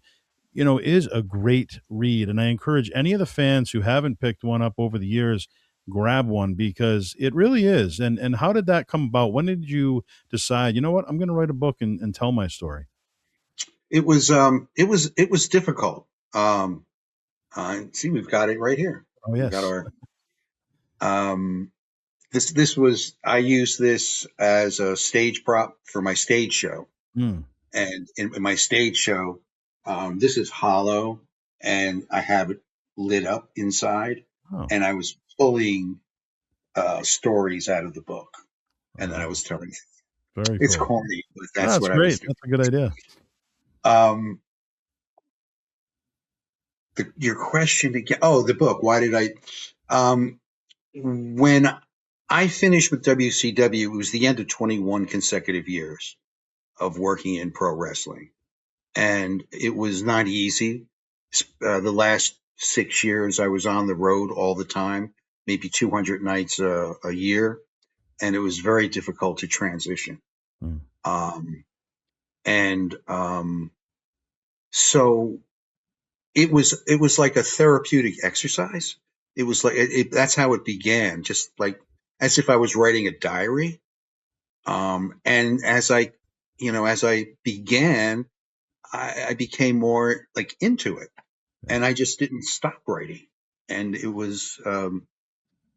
is a great read. And I encourage any of the fans who haven't picked one up over the years, grab one because it really is. And how did that come about? When did you decide, you know what, I'm going to write a book and tell my story? It was difficult. See, we've got it right here. Oh, We got yes. our um, this was I used this as a stage prop for my stage show, Mm. and in my stage show, this is hollow, and I have it lit up inside, Oh, and I was pulling stories out of the book, and then I wow. was telling. Very It's cool. corny, but that's That's what I was great. doing. That's a good idea. Um, your question again? Oh, the book. Why did I? Um, when I finished with WCW, it was the end of 21 consecutive years of working in pro wrestling, and it was not easy. The last 6 years, I was on the road all the time, maybe 200 nights a year, and it was very difficult to transition. Mm. Um, and so it was like a therapeutic exercise. It was like that's how it began, just like as if I was writing a diary. And as I began, I became more like into it, Yeah. and I just didn't stop writing. And it was, and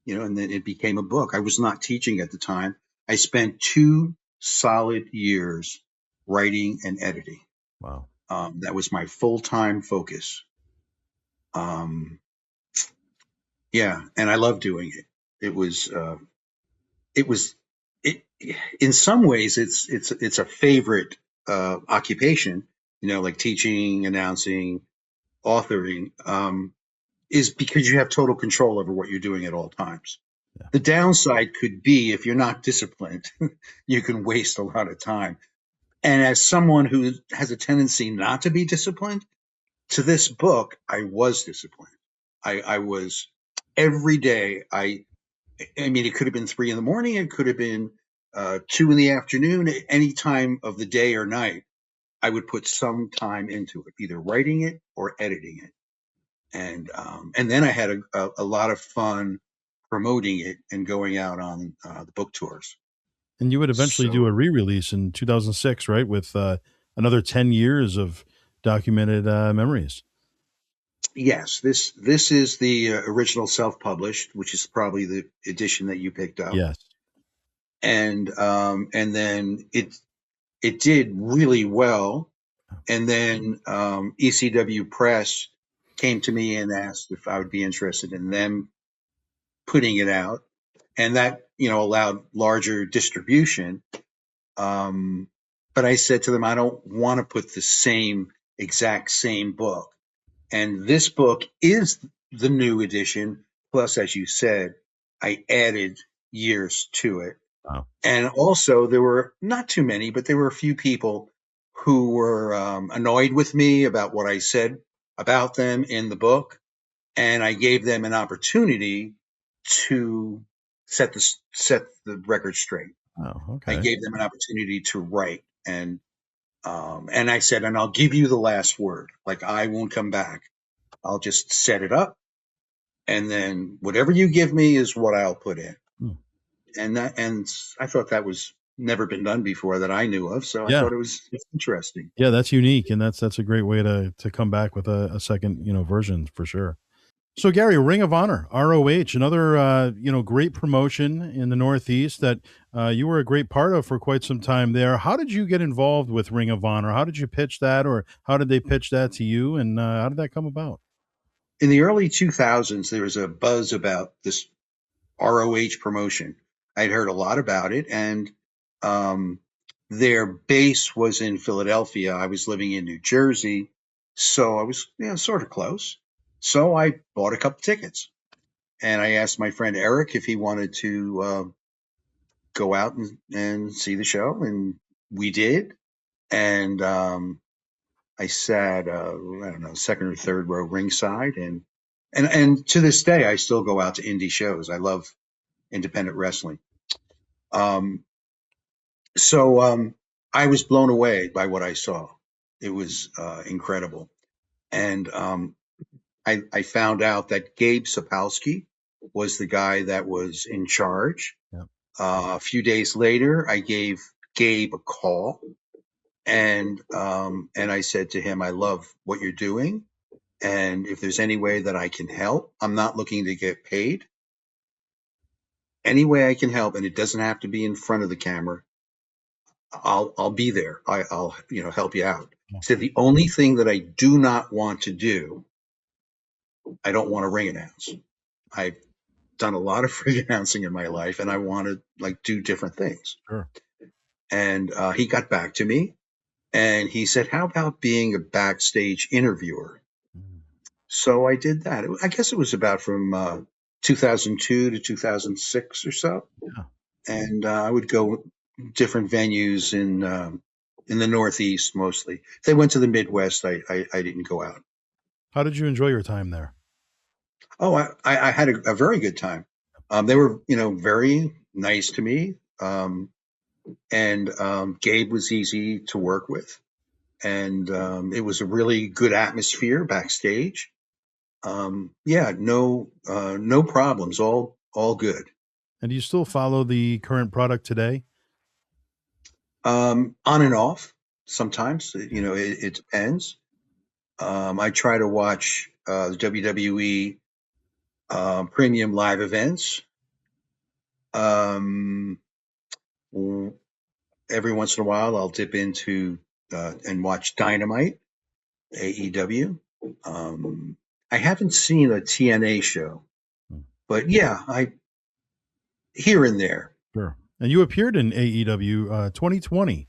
then it became a book. I was not teaching at the time. I spent 2 solid years writing and editing. Wow. That was my full-time focus. Um, yeah, and I love doing it. It was, it was, it. In some ways, it's a favorite occupation. Like teaching, announcing, authoring, is because you have total control over what you're doing at all times. Yeah. The downside could be if you're not disciplined, you can waste a lot of time. And as someone who has a tendency not to be disciplined, to this book, I was disciplined. I was every day. I mean, it could have been 3 in the morning. It could have been 2 in the afternoon. Any time of the day or night, I would put some time into it, either writing it or editing it. And then I had a lot of fun promoting it and going out on the book tours. And you would eventually do So a re-release in 2006, right? With another 10 years of documented memories. yes, this is the original self-published, which is probably the edition that you picked up, Yes. and then it did really well. And then ECW Press came to me and asked if I would be interested in them putting it out, and that allowed larger distribution. Um, but I said to them, I don't want to put the exact same book. And this book is the new edition. Plus, as you said, I added years to it. Wow. And also, there were not too many, but there were a few people who were annoyed with me about what I said about them in the book. And I gave them an opportunity to set the record straight. Oh, I okay. gave them an opportunity to write, and I said, and I'll give you the last word. Like, I won't come back. I'll just set it up, and then whatever you give me is what I'll put in. Hmm. And I thought that was never been done before that I knew of. So I Yeah. thought it's interesting. Yeah, that's unique, and that's a great way to come back with a second, version for sure. So Gary, Ring of Honor, ROH, another great promotion in the Northeast that you were a great part of for quite some time there. How did you get involved with Ring of Honor? How did you pitch that, or how did they pitch that to you, and how did that come about? In the early 2000s, there was a buzz about this ROH promotion. I'd heard a lot about it, and um, their base was in Philadelphia. I was living in New Jersey, so I was sort of close. So I bought a couple tickets, and I asked my friend Eric if he wanted to go out and see the show, and we did. And I sat, I don't know, second or third row ringside, and to this day, I still go out to indie shows. I love independent wrestling. Um, so I was blown away by what I saw. It was incredible, and I found out that Gabe Sapolsky was the guy that was in charge. Yeah. A few days later, I gave Gabe a call, and I said to him, "I love what you're doing, and if there's any way that I can help, I'm not looking to get paid. Any way I can help, and it doesn't have to be in front of the camera. I'll be there. I'll help you out." He said, "The only thing that I do not want to do, I don't want to ring announce. I've done a lot of ring announcing in my life, and I want to like do different things." Sure. And he got back to me, and he said, "How about being a backstage interviewer?" Mm. So I did that. I guess it was about from 2002 to 2006 or so, Yeah. and I would go different venues in the Northeast mostly. If they went to the Midwest, I didn't go out. How did you enjoy your time there? Oh, I had a very good time. They were very nice to me, and Gabe was easy to work with, and it was a really good atmosphere backstage. Yeah, no problems, all good. And do you still follow the current product today? On and off sometimes, Yeah. it depends. I try to watch the WWE premium live events. Um, every once in a while, I'll dip into and watch Dynamite, AEW. I haven't seen a TNA show, Hmm. but yeah, I here and there. Sure. And you appeared in AEW 2020.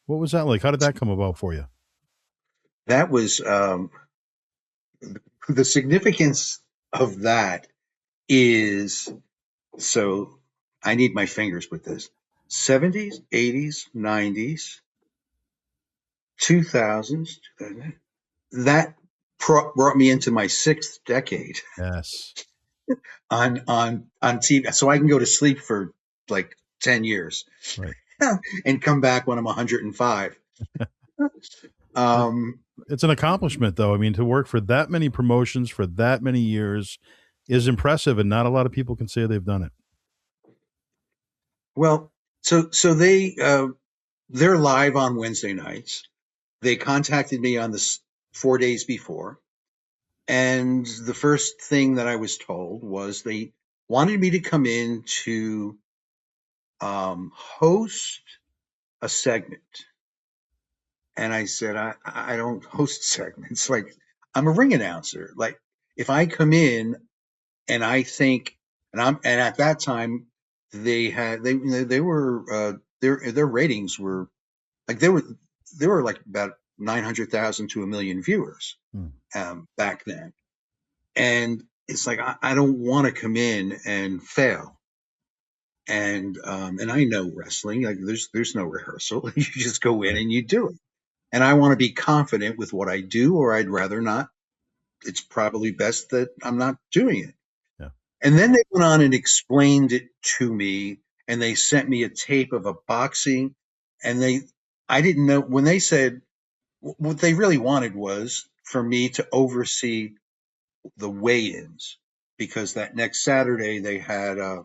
What was that like? How did that come about for you? That was the significance of that is so I need my fingers with this. 70s, 80s, 90s, 2000s. That brought me into my sixth decade Yes. on TV, so I can go to sleep for like 10 years Right. and come back when I'm 105. It- Um, It's an accomplishment, though. I mean, to work for that many promotions for that many years is impressive, and not a lot of people can say they've done it. well, so they're live on Wednesday nights. They contacted me on this 4 days before, and the first thing that I was told was they wanted me to come in to host a segment. And I said, I don't host segments. Like, I'm a ring announcer. Like, if I come in and I think, and at that time, they were, their ratings were like, they were like about 900,000 to a million viewers, Hmm. back then. And it's like, I don't want to come in and fail. And I know wrestling, like there's no rehearsal. You just go in Right. and you do it. And I want to be confident with what I do, or I'd rather not. It's probably best that I'm not doing it. Yeah. And then they went on and explained it to me, and they sent me a tape of a boxing, and I didn't know when they said what they really wanted was for me to oversee the weigh-ins because that next Saturday they had a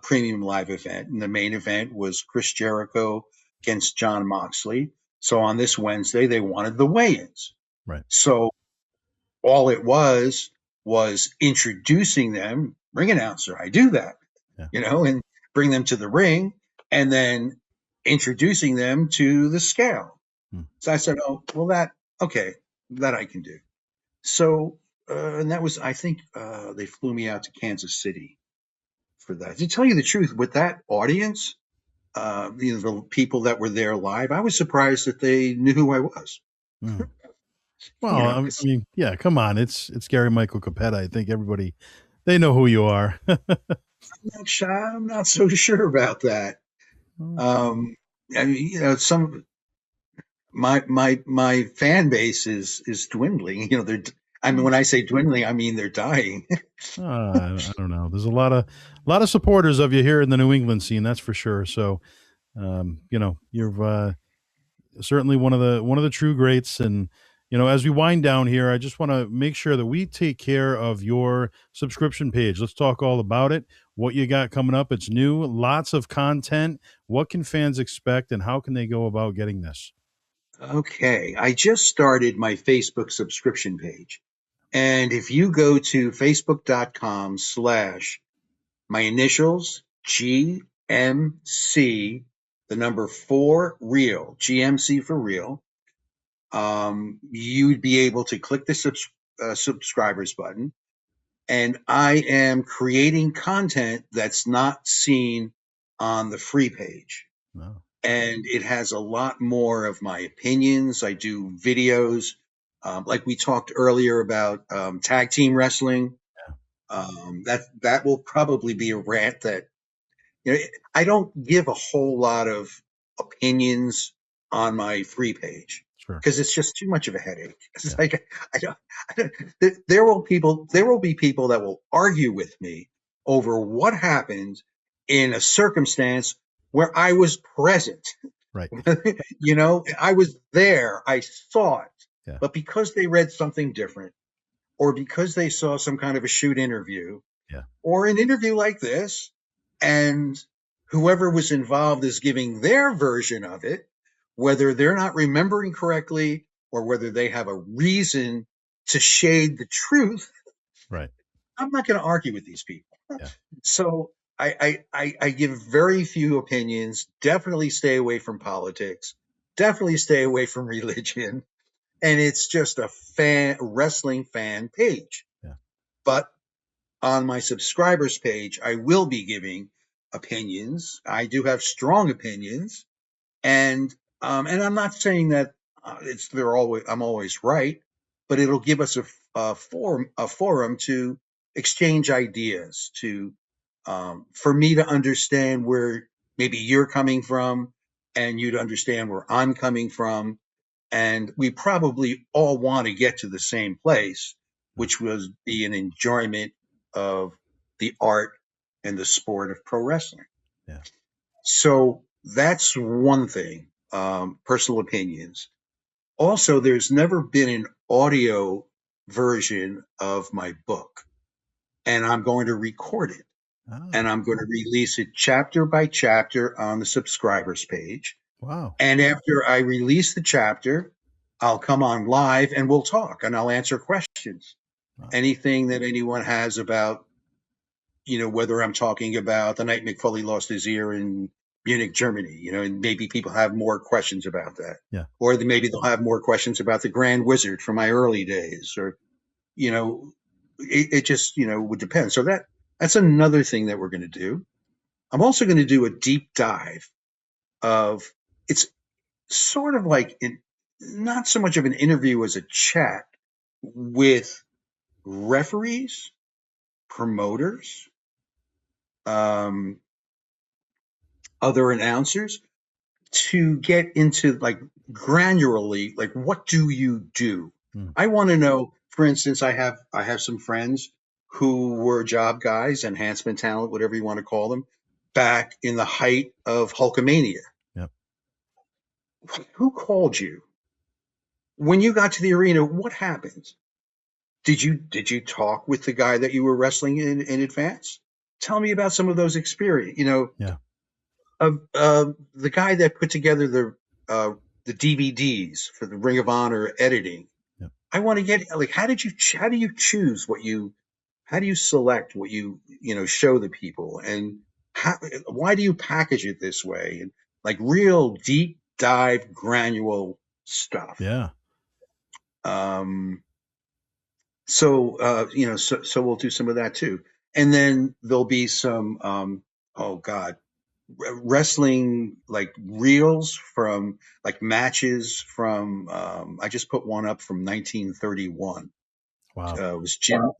premium live event, and the main event was Chris Jericho against John Moxley. So on this Wednesday, they wanted the weigh-ins. Right. So all it was introducing them, ring announcer. I do that, Yeah. and bring them to the ring, and then introducing them to the scale. Hmm. So I said, oh, well, that I can do. So, and that was, I think, they flew me out to Kansas City for that. To tell you the truth, with that audience, the people that were there live, I was surprised that they knew who I was. Hmm. Well, I 'Cause mean, yeah, come on. It's Gary Michael Cappetta. I think everybody, they know who you are. I'm not so sure about that. Oh, I mean, some my fan base is dwindling. They're. I mean, when I say dwindling, I mean they're dying. I don't know. There's a lot of supporters of you here in the New England scene, that's for sure. So, you're certainly one of the true greats. And as we wind down here, I just want to make sure that we take care of your subscription page. Let's talk all about it. What you got coming up? It's new, lots of content. What can fans expect, and how can they go about getting this? Okay, I just started my Facebook subscription page. And if you go to facebook.com/ my initials, GMC, the number 4 real, GMC for real, you'd be able to click the subscribers button. And I am creating content that's not seen on the free page. No. And it has a lot more of my opinions. I do videos, like we talked earlier about tag team wrestling. That will probably be a rant that you know, I don't give a whole lot of opinions on my free page Sure. because it's just too much of a headache. It's Yeah. like I don't, there will be people that will argue with me over what happened in a circumstance where I was present. Right. I was there, I saw it, Yeah. but because they read something different, or because they saw some kind of a shoot interview, Yeah. or an interview like this, and whoever was involved is giving their version of it, whether they're not remembering correctly or whether they have a reason to shade the truth, Right. I'm not going to argue with these people. Yeah. So I give very few opinions. Definitely stay away from politics. Definitely stay away from religion. And it's just a wrestling fan page. Yeah. But on my subscribers page, I will be giving opinions. I do have strong opinions, and I'm not saying that I'm always right, but it'll give us a forum to exchange ideas, to for me to understand where maybe you're coming from, and you to understand where I'm coming from, and we probably all want to get to the same place, which was be an enjoyment of the art and the sport of pro wrestling. Yeah. So that's one thing, personal opinions. Also, there's never been an audio version of my book, and I'm going to record it. Ah, And I'm going to release it chapter by chapter on the subscribers page. wow. And after I release the chapter, I'll come on live and we'll talk and I'll answer questions. Wow. Anything that anyone has about, whether I'm talking about the night Mick Foley lost his ear in Munich, Germany, and maybe people have more questions about that. Yeah. Or maybe they'll have more questions about the Grand Wizard from my early days, or, it just, would depend. So that's another thing that we're going to do. I'm also going to do a deep dive of it's sort of like not so much of an interview as a chat with referees, promoters, um, other announcers to get into like granularly, like what do you do? Hmm. I want to know. For instance, I have some friends who were job guys, enhancement talent, whatever you want to call them, back in the height of Hulkamania. Yep. Who called you? When you got to the arena, what happened? Did you talk with the guy that you were wrestling in advance? Tell me about some of those experience. Yeah. The guy that put together the DVDs for the Ring of Honor editing. Yep. I want to get like, how do you choose how do you select what show the people, and why do you package it this way, and like real deep dive granular stuff. Yeah. So we'll do some of that too, and then there'll be some oh god, wrestling like reels from like matches from I just put one up from 1931. Wow. It was Jim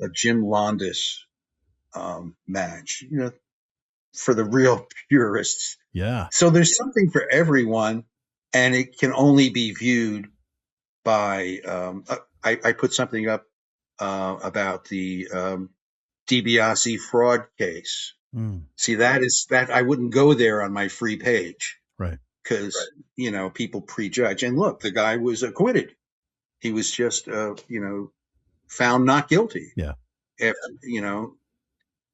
Londos match, for the real purists. Yeah. So there's something for everyone, and it can only be viewed by I put something up about the DiBiase fraud case. Mm. See, that I wouldn't go there on my free page, Right. because people prejudge. And look, the guy was acquitted. He was just found not guilty. Yeah. After.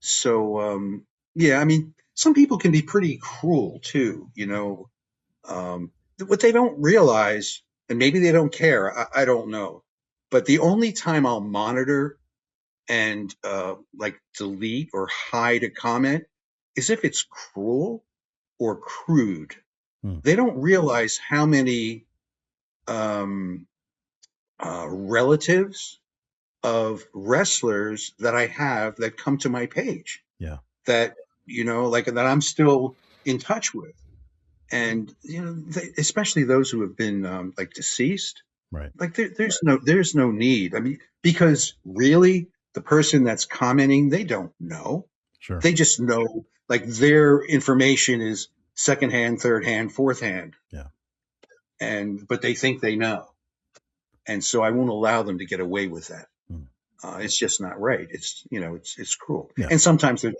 So yeah, I mean, some people can be pretty cruel too. What they don't realize, and maybe they don't care, I don't know, but the only time I'll monitor and like delete or hide a comment is if it's cruel or crude. They don't realize how many relatives of wrestlers that I have that come to my page. Yeah. That like that I'm still in touch with, and especially those who have been like deceased. Right. Like there's no need. I mean, because really, the person that's commenting, they don't know. Sure. They just know like their information is secondhand, third hand, fourth hand. Yeah. But they think they know, and so I won't allow them to get away with that. It's just not right. It's cruel. Yeah. And sometimes they're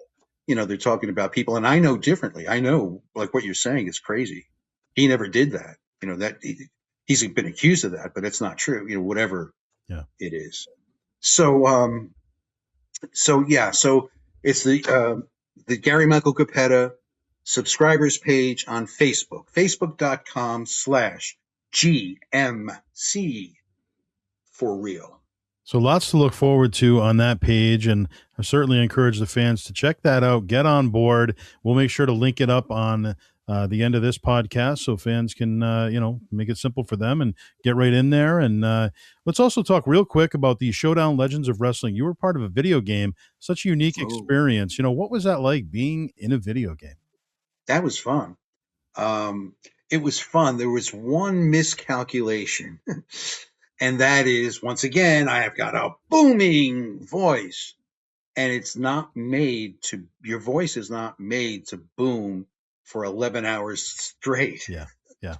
talking about people, and I know differently. I know, like, what you're saying is crazy. He never did that. That he's been accused of that, but it's not true. Whatever it is. So yeah. So it's the Gary Michael Cappetta subscribers page on Facebook, facebook.com/GMC for real. So lots to look forward to on that page, and I certainly encourage the fans to check that out. Get on board. We'll make sure to link it up on the end of this podcast so fans can, make it simple for them and get right in there. And let's also talk real quick about the Showdown Legends of Wrestling. You were part of a video game, such a unique experience. What was that like, being in a video game? That was fun. It was fun. There was one miscalculation. And that is, once again, I have got a booming voice, and your voice is not made to boom for 11 hours straight. Yeah. Yeah.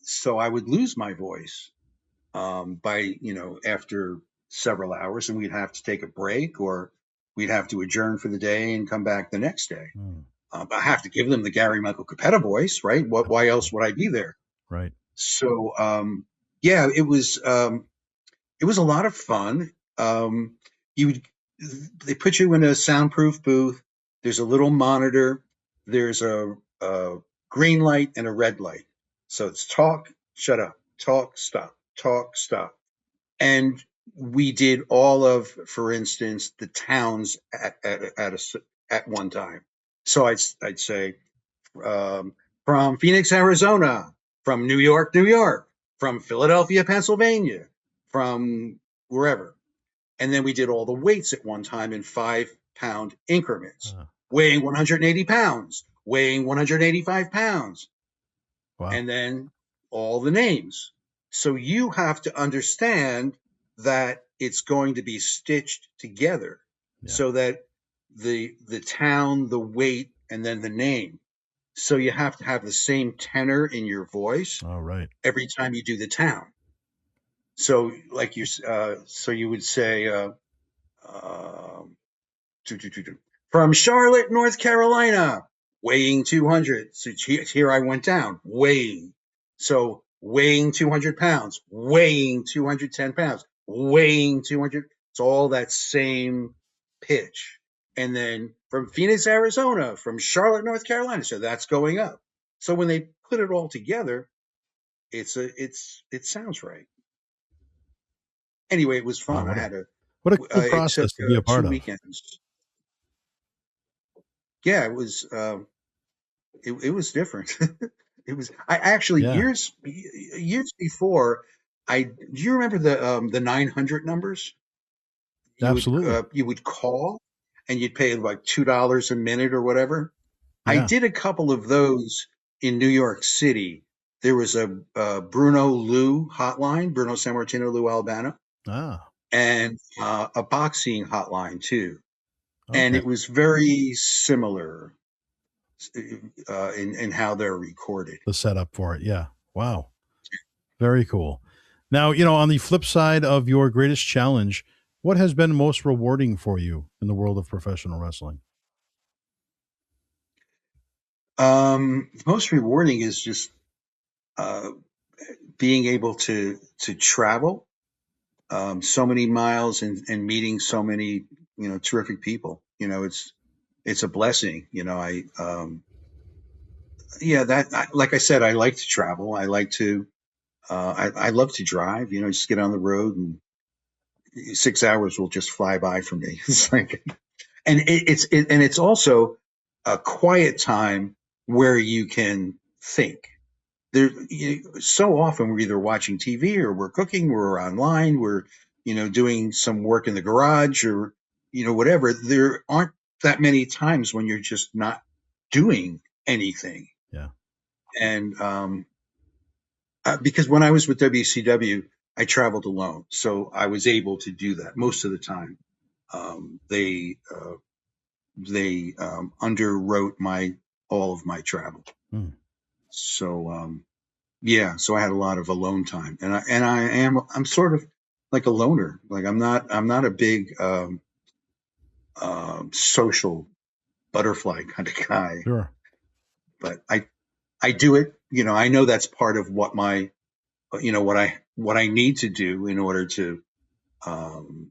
So I would lose my voice by, after several hours, and we'd have to take a break, or we'd have to adjourn for the day and come back the next day. I have to give them the Gary Michael Cappetta voice, right? Why else would I be there? Right. So, yeah, it was a lot of fun. They put you in a soundproof booth. There's a little monitor. There's a green light and a red light. So it's talk, shut up, talk, stop, talk, stop. And we did all of, for instance, the towns at one time. So I'd say from Phoenix, Arizona, from New York, New York, from Philadelphia, Pennsylvania, from wherever. And then we did all the weights at one time in 5-pound increments, weighing 180 pounds, weighing 185 pounds. Wow. And then all the names. So you have to understand that it's going to be stitched together, so that the town, the weight, and then the name. So you have to have the same tenor in your voice every time you do the town. So like so you would say, From Charlotte, North Carolina, weighing 200. So here I went down, weighing. So weighing 200 pounds, weighing 210 pounds, weighing 200. It's all that same pitch. And then from Phoenix, Arizona, from Charlotte, North Carolina. So that's going up. So when they put it all together, it sounds right. Anyway, it was Wow, fun. I had what a cool it took process to be a part two of. weekends. Yeah, it was. It was different. It was. I actually Yeah, years before. Do you remember the 900 numbers? absolutely. You would call, and you'd pay like $2 a minute or whatever. I Yeah. did a couple of those in New York City. There was a Bruno Lou hotline, Bruno Sammartino Lou Albano, Ah, and a boxing hotline too. And okay. it was very similar in how they're recorded. The setup for it. Yeah. Wow. Very cool. Now, on the flip side of your greatest challenge, what has been most rewarding for you in the world of professional wrestling? Most rewarding is just uh, being able to travel so many miles and meeting so many terrific people. It's a blessing. Yeah, like I said, I like to travel. I like to I love to drive. Just get on the road and 6 hours will just fly by for me. It's like, and it's also a quiet time where you can think. So often we're either watching TV or we're cooking, we're online, we're doing some work in the garage or whatever. There aren't that many times when you're just not doing anything. Yeah. And because when I was with WCW, I traveled alone, so I was able to do that most of the time. They underwrote my all of my travel, Hmm. so yeah, so I had a lot of alone time, and I'm sort of like a loner. Like I'm not a big social butterfly kind of guy, Sure. but I do it. I know that's part of what my what I need to do in order to um,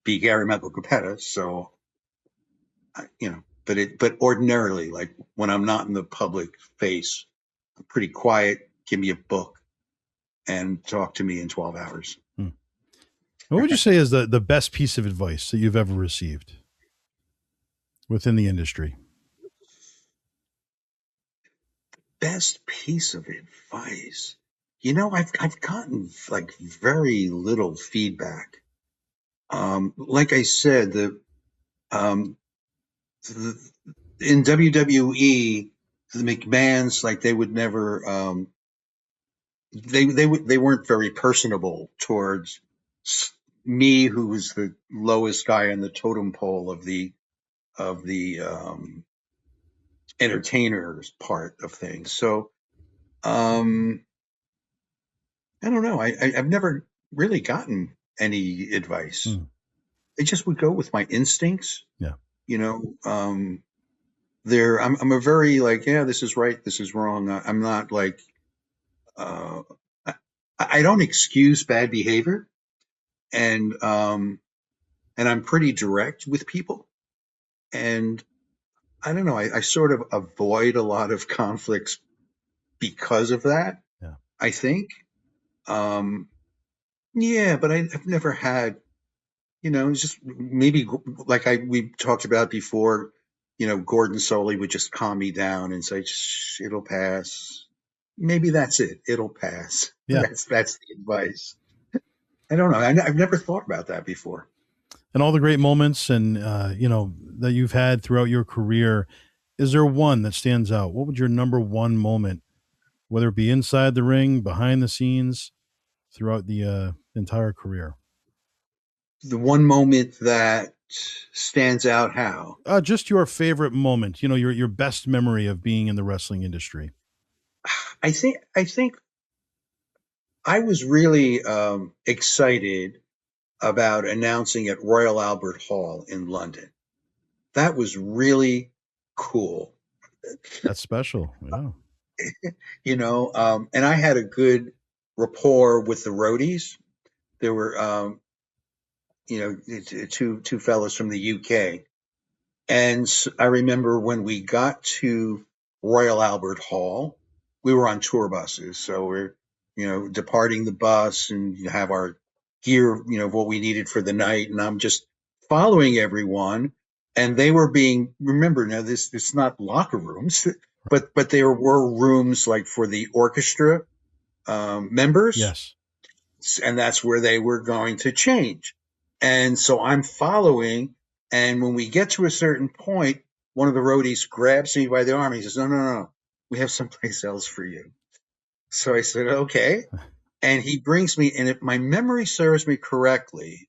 be Gary Michael Cappetta. So but ordinarily, like when I'm not in the public face, I'm pretty quiet. Give me a book and talk to me in 12 hours. Hmm. What would you say is the best piece of advice that you've ever received within the industry? Best piece of advice. I've gotten like very little feedback. Like I said, um, the in WWE, the McMahons, like they would never they weren't very personable towards me, who was the lowest guy on the totem pole of the entertainers part of things. So um, I don't know. I've never really gotten any advice. Hmm. I just would go with my instincts. Yeah. You know, I'm a very like, yeah, this is right, this is wrong. I'm not like, uh, I, I don't excuse bad behavior, and I'm pretty direct with people, and I don't know. I sort of avoid a lot of conflicts because of that. Yeah. I think, um, yeah, but I've never had. It's just maybe like we talked about before. Gordon Soley would just calm me down and say, "Shh, it'll pass." Maybe that's it. It'll pass. Yeah. That's the advice. I don't know. I've never thought about that before. And all the great moments and that you've had throughout your career, is there one that stands out? What would your number one moment, whether it be inside the ring, behind the scenes, throughout the entire career? The one moment that stands out, how Just your favorite moment, your best memory of being in the wrestling industry. I think I was really excited about announcing at Royal Albert Hall in London. That was really cool. That's special. Yeah. And I had a good rapport with the roadies. There were, two fellows from the UK. And I remember when we got to Royal Albert Hall, we were on tour buses. So we're, departing the bus and have our gear, what we needed for the night. And I'm just following everyone. And they were remember now, this it's not locker rooms, but there were rooms like for the orchestra members. Yes. And that's where they were going to change. And so I'm following. And when we get to a certain point, one of the roadies grabs me by the arm. He says, no, no, no, we have someplace else for you. So I said, okay. And he brings me, and if my memory serves me correctly,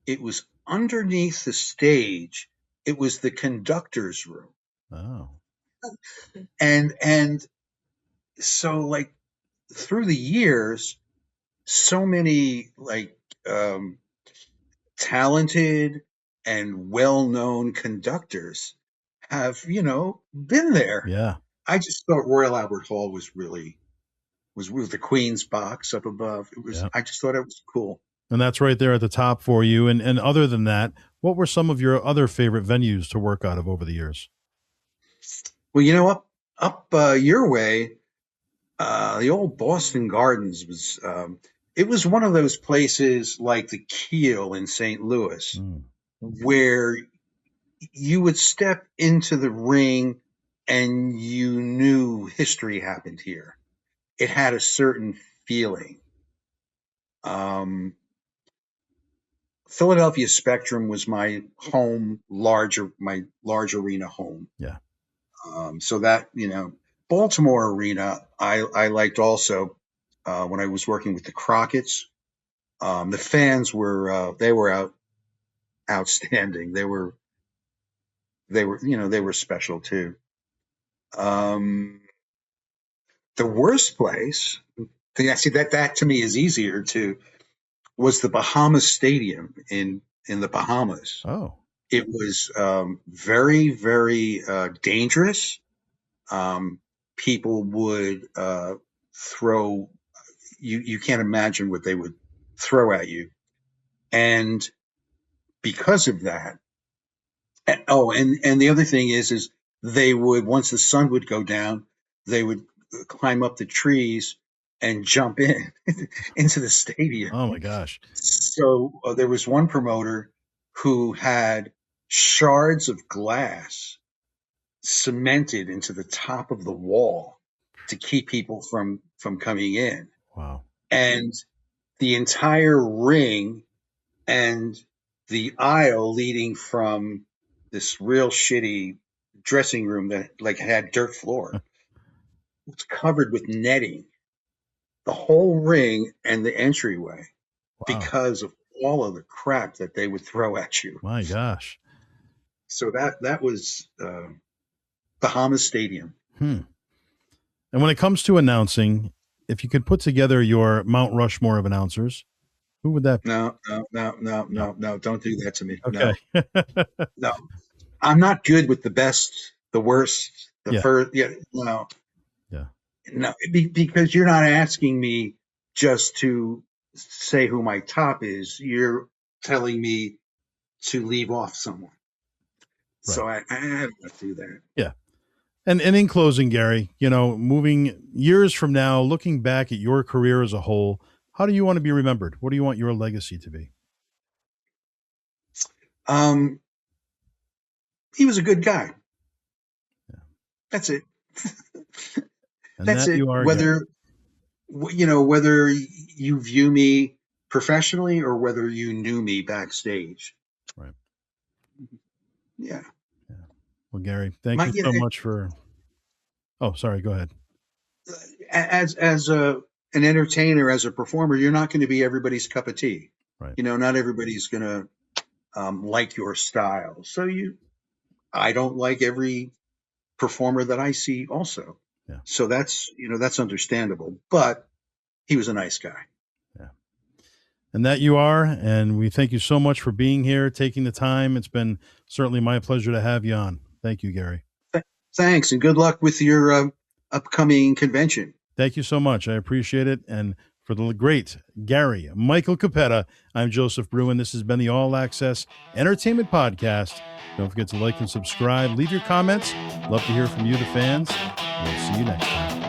it was underneath the stage. It was the conductor's room. Oh. And so like through the years, so many talented and well-known conductors have, been there. Yeah. I just thought Royal Albert Hall was with the Queen's box up above. Yeah. I just thought it was cool. And that's right there at the top for you. And other than that, what were some of your other favorite venues to work out of over the years? Well, up your way, the old Boston Gardens was, it was one of those places like the Keel in St. Louis, where you would step into the ring and you knew history happened here. It had a certain feeling. Philadelphia Spectrum was my large arena home. Yeah. So that, Baltimore Arena, I liked also when I was working with the Crockett's. The fans they were outstanding. They were special too. The worst place, see that to me is easier was the Bahamas Stadium in the Bahamas. Oh. It was very, very dangerous. People would throw, you can't imagine what they would throw at you. And because of that, and the other thing is they would, once the sun would go down, they would climb up the trees and jump into the stadium. Oh my gosh. So there was one promoter who had shards of glass cemented into the top of the wall to keep people from coming in. Wow. And the entire ring and the aisle leading from this real shitty dressing room that had dirt floor was covered with netting. The whole ring and the entryway. Wow. Because of all of the crap that they would throw at you. My gosh. So that was Bahamas Stadium. And when it comes to announcing, if you could put together your Mount Rushmore of announcers, who would that be? No, don't do that to me. Okay. No. I'm not good with the best, the worst, the first. Yeah, no. Yeah. No, because you're not asking me just to say who my top is. You're telling me to leave off someone. Right. So I have to do that. Yeah. And in closing, Gary, moving years from now, looking back at your career as a whole, how do you want to be remembered? What do you want your legacy to be? He was a good guy. Yeah. That's it. That's it. Whether you view me professionally or whether you knew me backstage. Right. Yeah. Well, Gary, thank you so much for. Oh, sorry. Go ahead. As an entertainer, as a performer, you're not going to be everybody's cup of tea. Right. Not everybody's going to like your style. So I don't like every performer that I see also. Yeah. So that's understandable, but he was a nice guy. Yeah. And that you are. And we thank you so much for being here, taking the time. It's been certainly my pleasure to have you on. Thank you, Gary. Thanks, and good luck with your upcoming convention. Thank you so much. I appreciate it. And for the great Gary Michael Cappetta, I'm Joseph Bruen. This has been the All Access Entertainment Podcast. Don't forget to like and subscribe. Leave your comments. Love to hear from you, the fans. We'll see you next time.